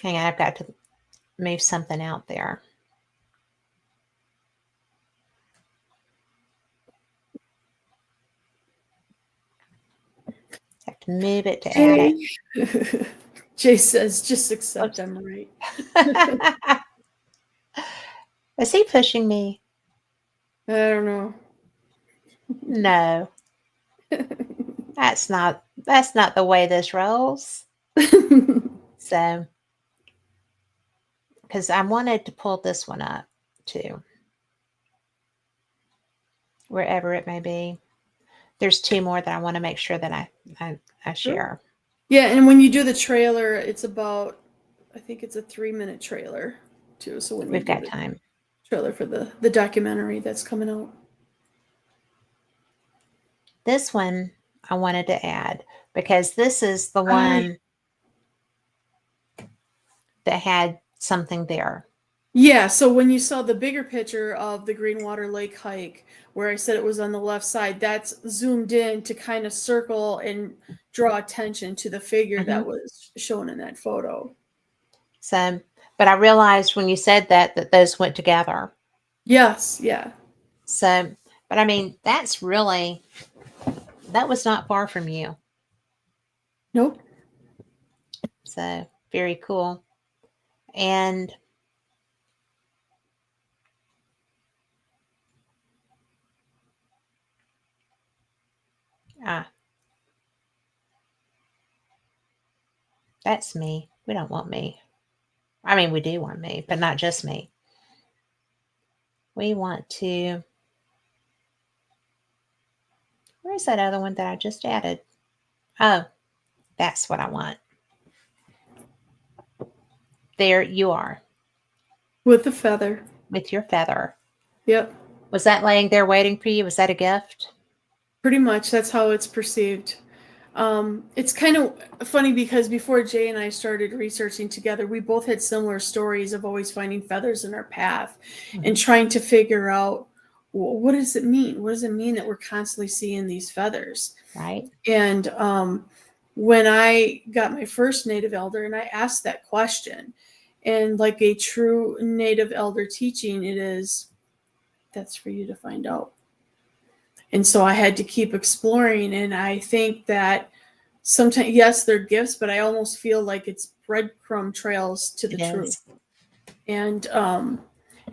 Hang on, I've got to move something out there. Have to move it to add Jay, Jay says, just accept I'm right. it. Is he pushing me? I don't know. No. That's not the way this rolls. So, because I wanted to pull this one up too, wherever it may be. There's two more that I want to make sure that I share. Yeah, and when you do the trailer, it's about, I think it's a 3-minute trailer too. So when We've got time. Trailer for the documentary that's coming out. This one I wanted to add because this is the one that had something there. Yeah, so when you saw the bigger picture of the Greenwater Lake hike, where I said it was on the left side, that's zoomed in to kind of circle and draw attention to the figure that was shown in that photo. So, but I realized when you said that those went together. Yes, yeah. So, but I mean, that was not far from you. Nope. So, very cool. And that's me. We don't want me. I mean, we do want me, but not just me. We want to. Where's that other one that I just added? Oh, that's what I want. There you are. With the feather. With your feather. Yep. Was that laying there waiting for you? Was that a gift? Pretty much. That's how it's perceived. It's kind of funny because before Jay and I started researching together, we both had similar stories of always finding feathers in our path and trying to figure out, well, what does it mean? What does it mean that we're constantly seeing these feathers? Right. And when I got my first native elder and I asked that question, and like a true native elder teaching, it is, that's for you to find out. And so I had to keep exploring. And I think that sometimes, yes, they're gifts, but I almost feel like it's breadcrumb trails to the truth. And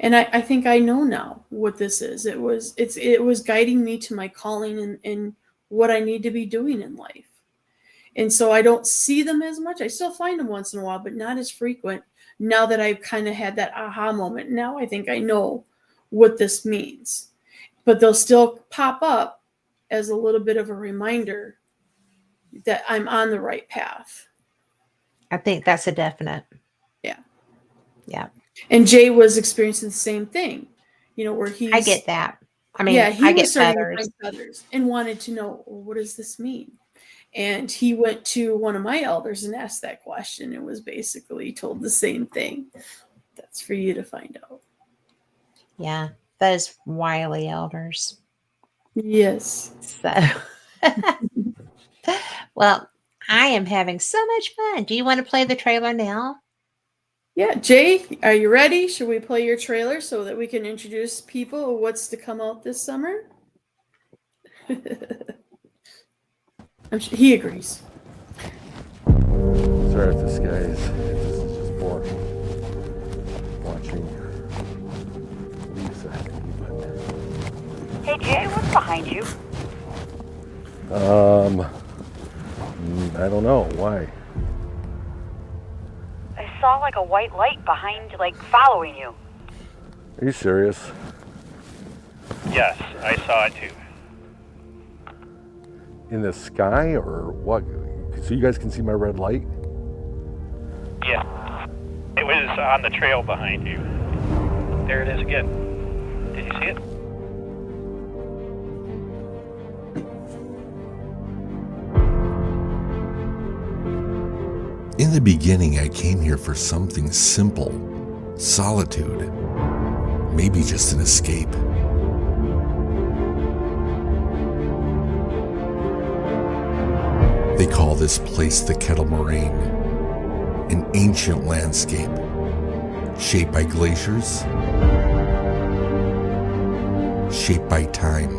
I think I know now what this is. It was guiding me to my calling and what I need to be doing in life. And so I don't see them as much. I still find them once in a while, but not as frequent. Now that I've kind of had that aha moment, now I think I know what this means. But they'll still pop up as a little bit of a reminder that I'm on the right path. I think that's a definite. Yeah. Yeah. And Jay was experiencing the same thing, where I get that. I mean, yeah, he I was get starting feathers. to find feathers and wanted to know, well, what does this mean? And he went to one of my elders and asked that question and was basically told the same thing. That's for you to find out. Yeah, those wily elders. Yes. So, well, I am having so much fun. Do you want to play the trailer now? Yeah, Jay, are you ready? Should we play your trailer so that we can introduce people what's to come out this summer? I'm sure he agrees. Sorry if this guy is just boring watching Lisa, but Hey Jay, what's behind you? I don't know. Why? I saw like a white light behind, like following you. Are you serious? Yes, I saw it too. In the sky or what? So you guys can see my red light? Yeah. It was on the trail behind you. There it is again. Did you see it? In the beginning, I came here for something simple, solitude, maybe just an escape. They call this place the Kettle Moraine, an ancient landscape shaped by glaciers, shaped by time.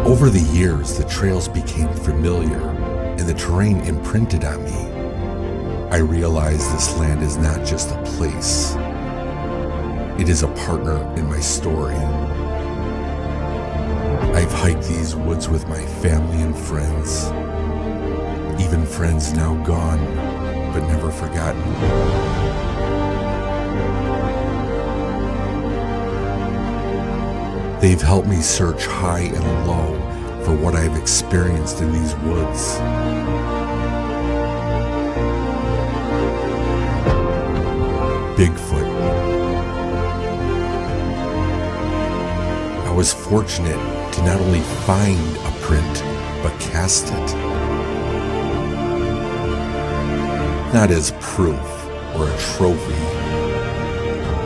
Over the years, the trails became familiar and the terrain imprinted on me. I realized this land is not just a place. It is a partner in my story. I've hiked these woods with my family and friends, even friends now gone, but never forgotten. They've helped me search high and low for what I've experienced in these woods. Bigfoot. I was fortunate to not only find a print, but cast it. Not as proof or a trophy.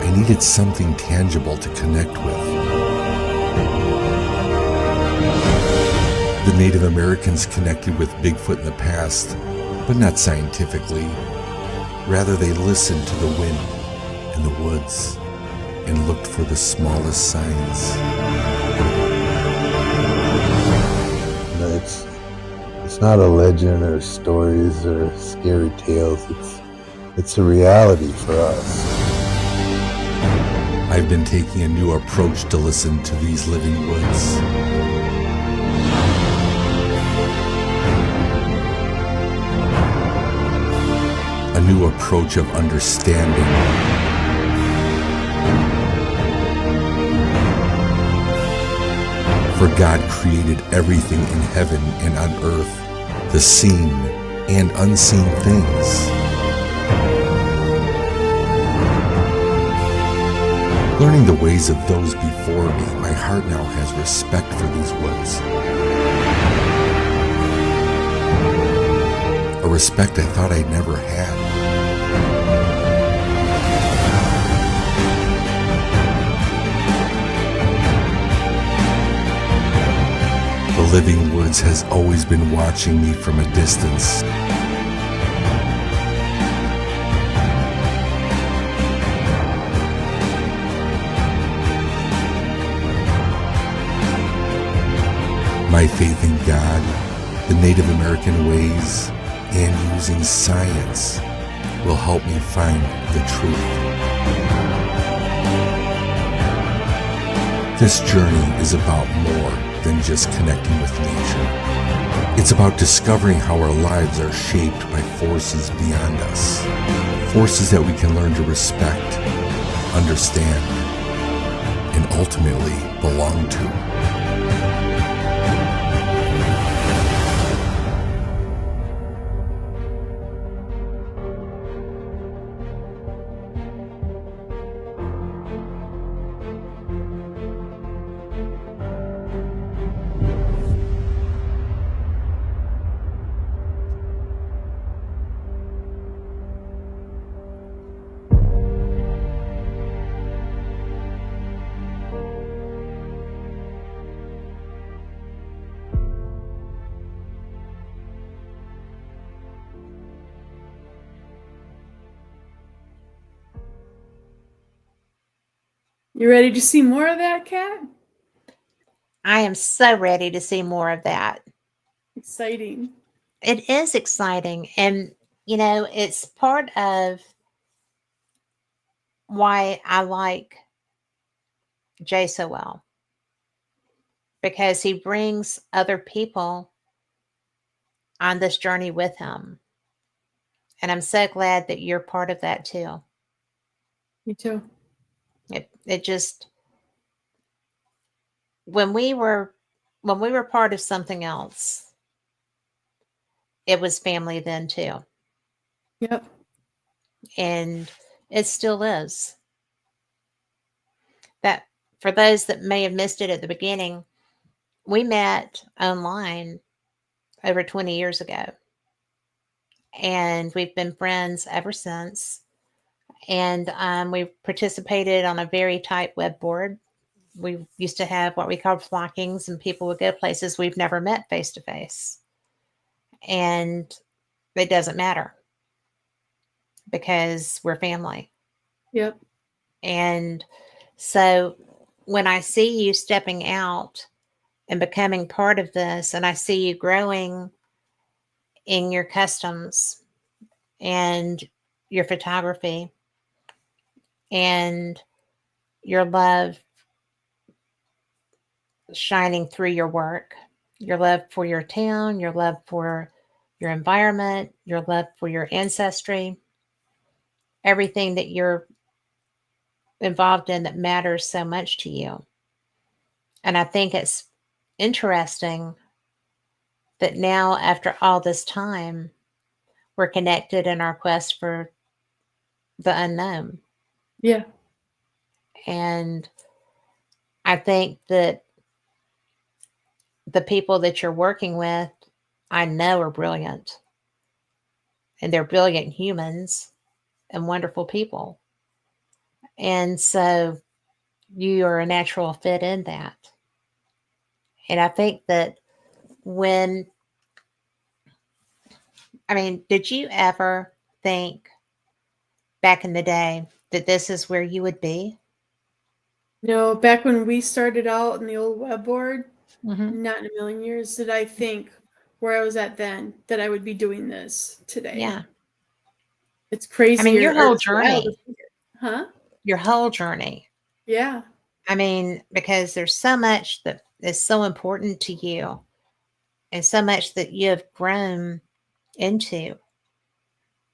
I needed something tangible to connect with. The Native Americans connected with Bigfoot in the past, but not scientifically. Rather, they listened to the wind and the woods and looked for the smallest signs. It's not a legend or stories or scary tales. It's a reality for us. I've been taking a new approach to listen to these living woods. A new approach of understanding. For God created everything in heaven and on earth, the seen and unseen things. Learning the ways of those before me, my heart now has respect for these woods. A respect I thought I'd never had. The living woods has always been watching me from a distance. My faith in God, the Native American ways, and using science will help me find the truth. This journey is about more than just connecting with nature. It's about discovering how our lives are shaped by forces beyond us, forces that we can learn to respect, understand, and ultimately belong to. You ready to see more of that, Kat? I am so ready to see more of that. Exciting. It is exciting. And, you know, it's part of why I like Jay so well, because he brings other people on this journey with him. And I'm so glad that you're part of that too. Me too. It just, when we were part of something else, it was family then too. Yep. And it still is. That, for those that may have missed it at the beginning, we met online over 20 years ago. And we've been friends ever since. And we participated on a very tight web board. We used to have what we called flockings, and people would go places we've never met face to face. And it doesn't matter because we're family. Yep. And so when I see you stepping out and becoming part of this, and I see you growing in your customs and your photography and your love shining through your work, your love for your town, your love for your environment, your love for your ancestry, everything that you're involved in that matters so much to you. And I think it's interesting that now, after all this time, we're connected in our quest for the unknown. Yeah. And I think that the people that you're working with, I know, are brilliant. And they're brilliant humans and wonderful people. And so you are a natural fit in that. And I think that did you ever think back in the day that this is where you would be? No, back when we started out in the old web board, Mm-hmm. not in a million years did I think where I was at then that I would be doing this today. Yeah. It's crazy. Your whole journey. Huh? Your whole journey. Yeah. Because there's so much that is so important to you and so much that you have grown into.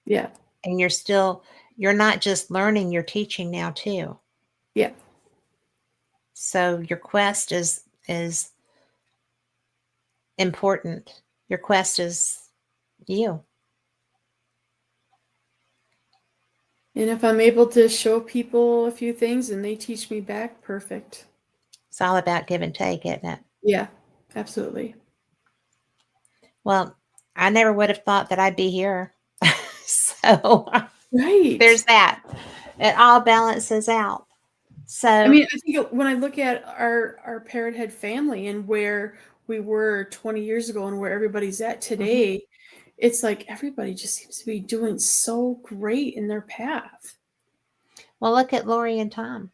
Yeah. And you're not just learning, you're teaching now too. Yeah. So your quest is important. Your quest is you. And if I'm able to show people a few things and they teach me back, perfect. It's all about give and take, isn't it? Yeah, absolutely. Well, I never would have thought that I'd be here. So Right. there's that. It all balances out. So I mean, I think when I look at our Parrot Head family and where we were 20 years ago and where everybody's at today, it's like everybody just seems to be doing so great in their path. well, look at Lori and Tom.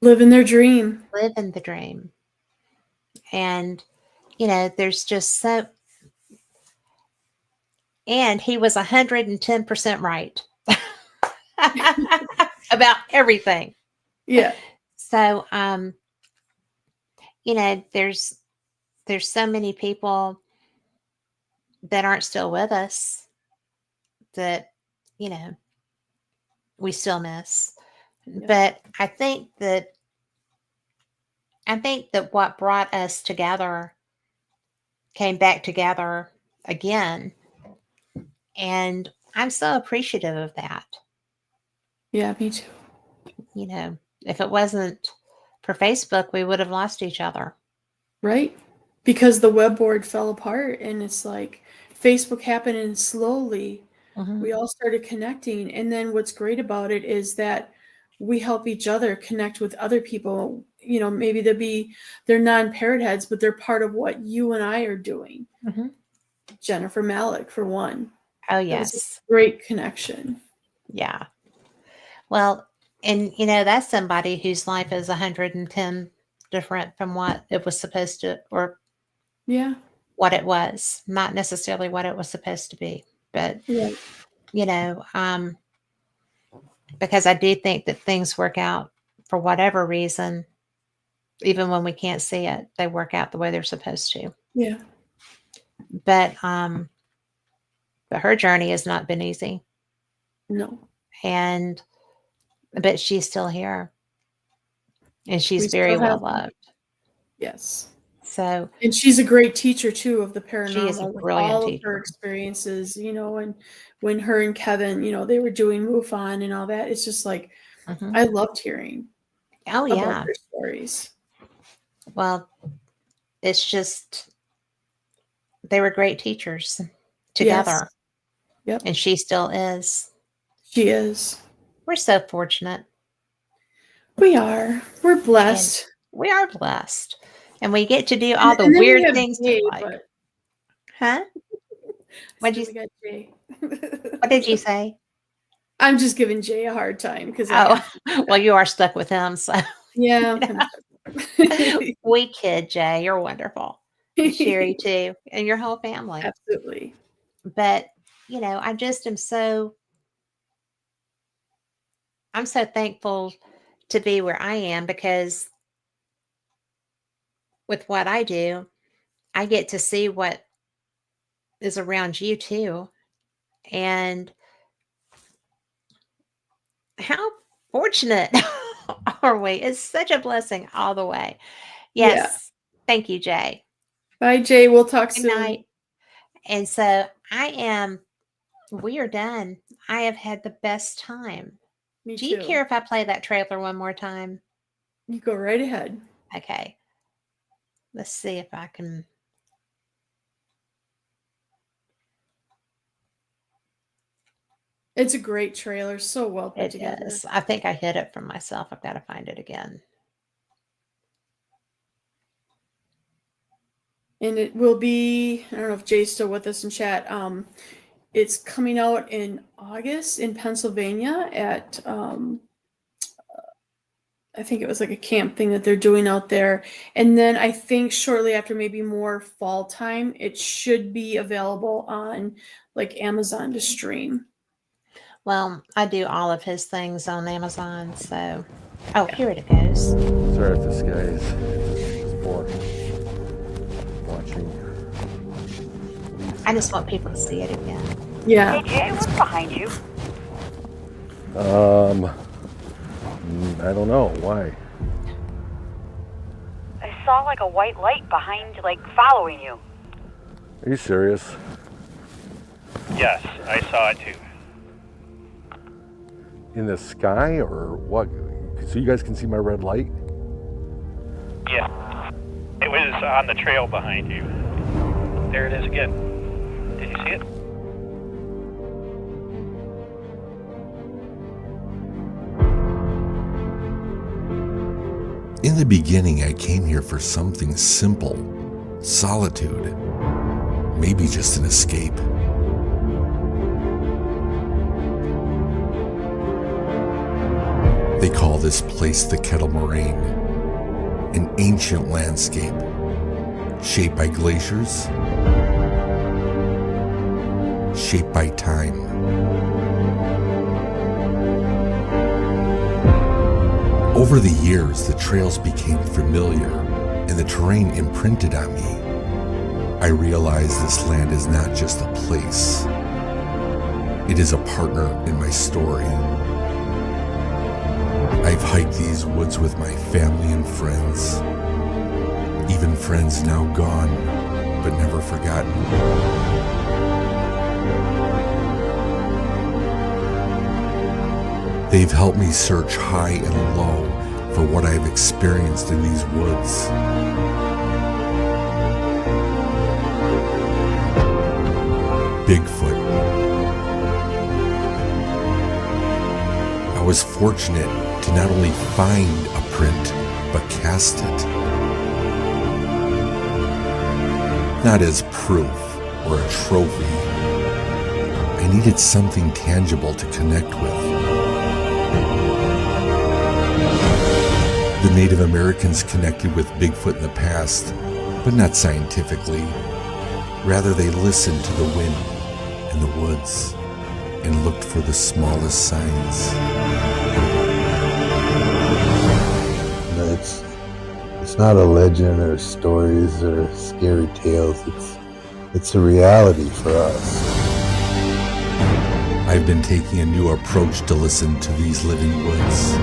Living their dream. Living the dream. And, there's just so, and he was 110% right about everything. Yeah. So, there's so many people that aren't still with us that, we still miss. Yeah. But I think that what brought us together came back together again. And I'm so appreciative of that. Yeah, me too. If it wasn't for Facebook, we would have lost each other. Right? Because the web board fell apart and it's like Facebook happened and slowly we all started connecting. And then what's great about it is that we help each other connect with other people. Maybe they're non-parrot heads, but they're part of what you and I are doing. Mm-hmm. Jennifer Malik, for one. Oh, That was yes. a great connection. Yeah. Well, and that's somebody whose life is 110 different from what it was supposed to, or Yeah. what it was, not necessarily what it was supposed to be. But, Yeah. because I do think that things work out for whatever reason, even when we can't see it, they work out the way they're supposed to. Yeah. But her journey has not been easy, No. but she's still here, and she's We very still well have her. loved. Yes. So And she's a great teacher too of the she is a paranormal with brilliant all of her teacher. experiences, and when her and Kevin, they were doing MUFON and all that. It's just like Mhm. I loved hearing Oh about yeah. their stories. Well, it's just they were great teachers together, Yes. Yep. and she still is. She is. We're so fortunate, We are. We're and blessed. we are blessed, and we get to do all the And then we weird have things Jay, we like. but Huh? What'd still you? we got Jay. What did you say? I'm just giving Jay a hard time because Oh, well, you are stuck with him, so yeah. we kid Jay. You're wonderful, and Sherry too, and your whole family. Absolutely. But I just I'm so thankful to be where I am, because with what I do, I get to see what is around you too. And how fortunate are we? It's such a blessing all the way. Yeah. Yes. Thank you, Jay. Bye, Jay. We'll talk Good soon. night. And so we are done. I have had the best time. Me Do you too. care if I play that trailer one more time? You go right ahead. Okay. Let's see if I can. It's a great trailer. So well put It together. is. I think I hid it from myself. I've got to find it again. And it will be, I don't know if Jay's still with us in chat. It's coming out in August in Pennsylvania at I think it was like a camp thing that they're doing out there. And then I think shortly after, maybe more fall time, it should be available on like Amazon to stream. Well, I do all of his things on Amazon, so. Oh, here it goes. Sorry if this guy is bored watching. I just want people to see it again. Yeah. Hey, Jay, what's behind you? I don't know. Why? I saw like a white light behind, like following you. Are you serious? Yes, I saw it too. In the sky or what? So you guys can see my red light? Yeah. It was on the trail behind you. There it is again. Did you see it? In the beginning, I came here for something simple, solitude, maybe just an escape. They call this place the Kettle Moraine, an ancient landscape shaped by glaciers, shaped by time. Over the years, the trails became familiar and the terrain imprinted on me. I realized this land is not just a place. It is a partner in my story. I've hiked these woods with my family and friends, even friends now gone, but never forgotten. They've helped me search high and low for what I've experienced in these woods. Bigfoot. I was fortunate to not only find a print, but cast it. Not as proof or a trophy. I needed something tangible to connect with. The Native Americans connected with Bigfoot in the past, but not scientifically. Rather, they listened to the wind and the woods and looked for the smallest signs. It's not a legend or stories or scary tales. It's a reality for us. I've been taking a new approach to listen to these living woods.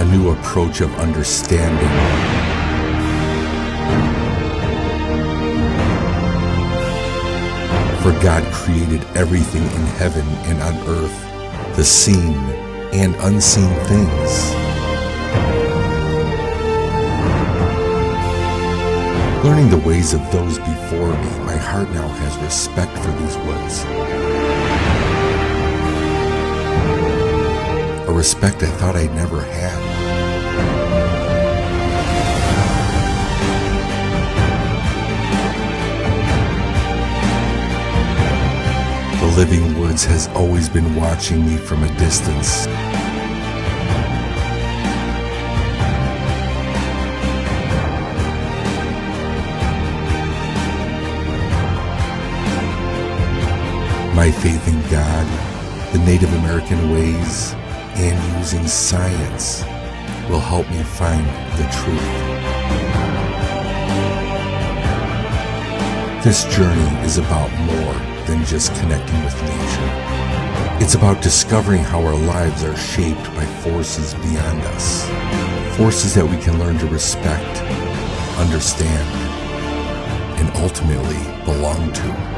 A new approach of understanding. For God created everything in heaven and on earth, the seen and unseen things. Learning the ways of those before me, my heart now has respect for these woods. A respect I thought I'd never had. The living woods has always been watching me from a distance. My faith in God, the Native American ways, and using science will help me find the truth. This journey is about more than just connecting with nature. It's about discovering how our lives are shaped by forces beyond us, forces that we can learn to respect, understand, and ultimately belong to.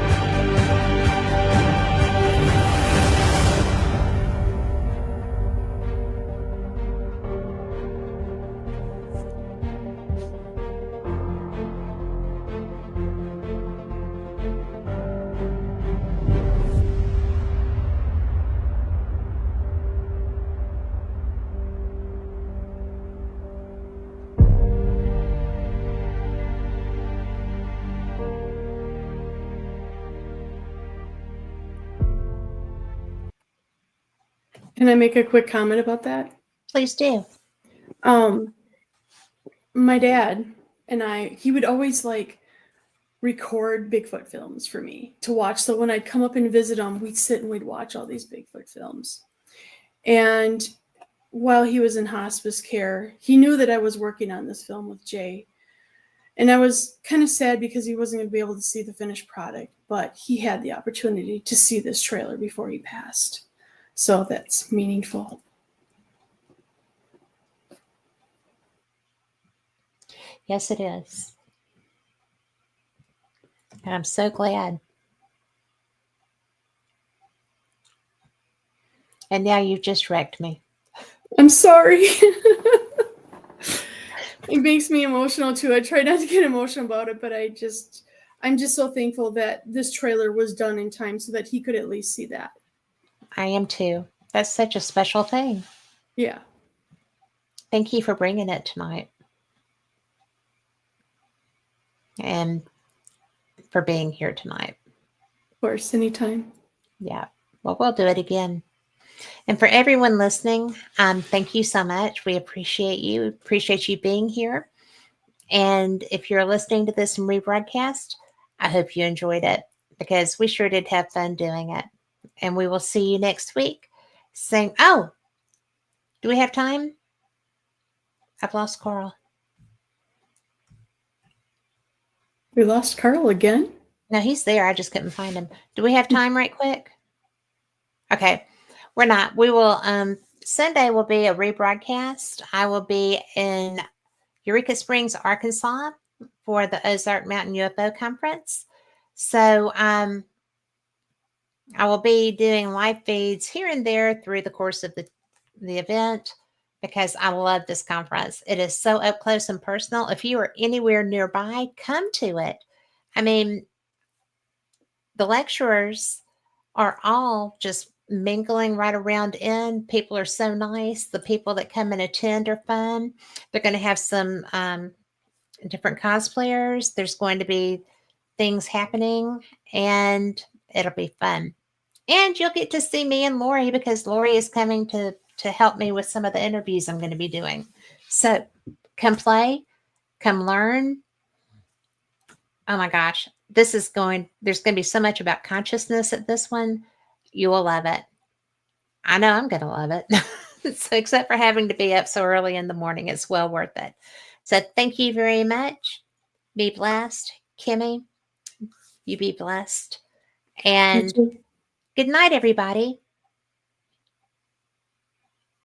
Can I make a quick comment about that? Please do. My dad and he would always like record Bigfoot films for me to watch. So when I'd come up and visit him, we'd sit and we'd watch all these Bigfoot films. And while he was in hospice care, he knew that I was working on this film with Jay. And I was kind of sad because he wasn't going to be able to see the finished product, but he had the opportunity to see this trailer before he passed. So that's meaningful. Yes, it is. And I'm so glad. And now you've just wrecked me. I'm sorry. It makes me emotional too. I try not to get emotional about it, but I'm just so thankful that this trailer was done in time so that he could at least see that. I am too. That's such a special thing. Yeah. Thank you for bringing it tonight. And for being here tonight. Of course, anytime. Yeah. Well, we'll do it again. And for everyone listening, thank you so much. We appreciate you. Appreciate you being here. And if you're listening to this in rebroadcast, I hope you enjoyed it because we sure did have fun doing it. And we will see you next week. Oh, do we have time? I've lost Carl. We lost Carl again? No, he's there. I just couldn't find him. Do we have time right quick? Okay. We're not. We will, Sunday will be a rebroadcast. I will be in Eureka Springs, Arkansas for the Ozark Mountain UFO Conference. So, I will be doing live feeds here and there through the course of the event because I love this conference. It is so up close and personal. If you are anywhere nearby, come to it. I mean, the lecturers are all just mingling right around in. People are so nice. The people that come and attend are fun. They're going to have some different cosplayers. There's going to be things happening and it'll be fun. And you'll get to see me and Lori because Lori is coming to help me with some of the interviews I'm going to be doing. So come play, come learn, Oh my gosh, there's going to be so much about consciousness at this one. You will love it. I know I'm going to love it. So, except for having to be up so early in the morning, it's well worth it. So, thank you very much. Be blessed. Kimmy, you be blessed. And good night, everybody.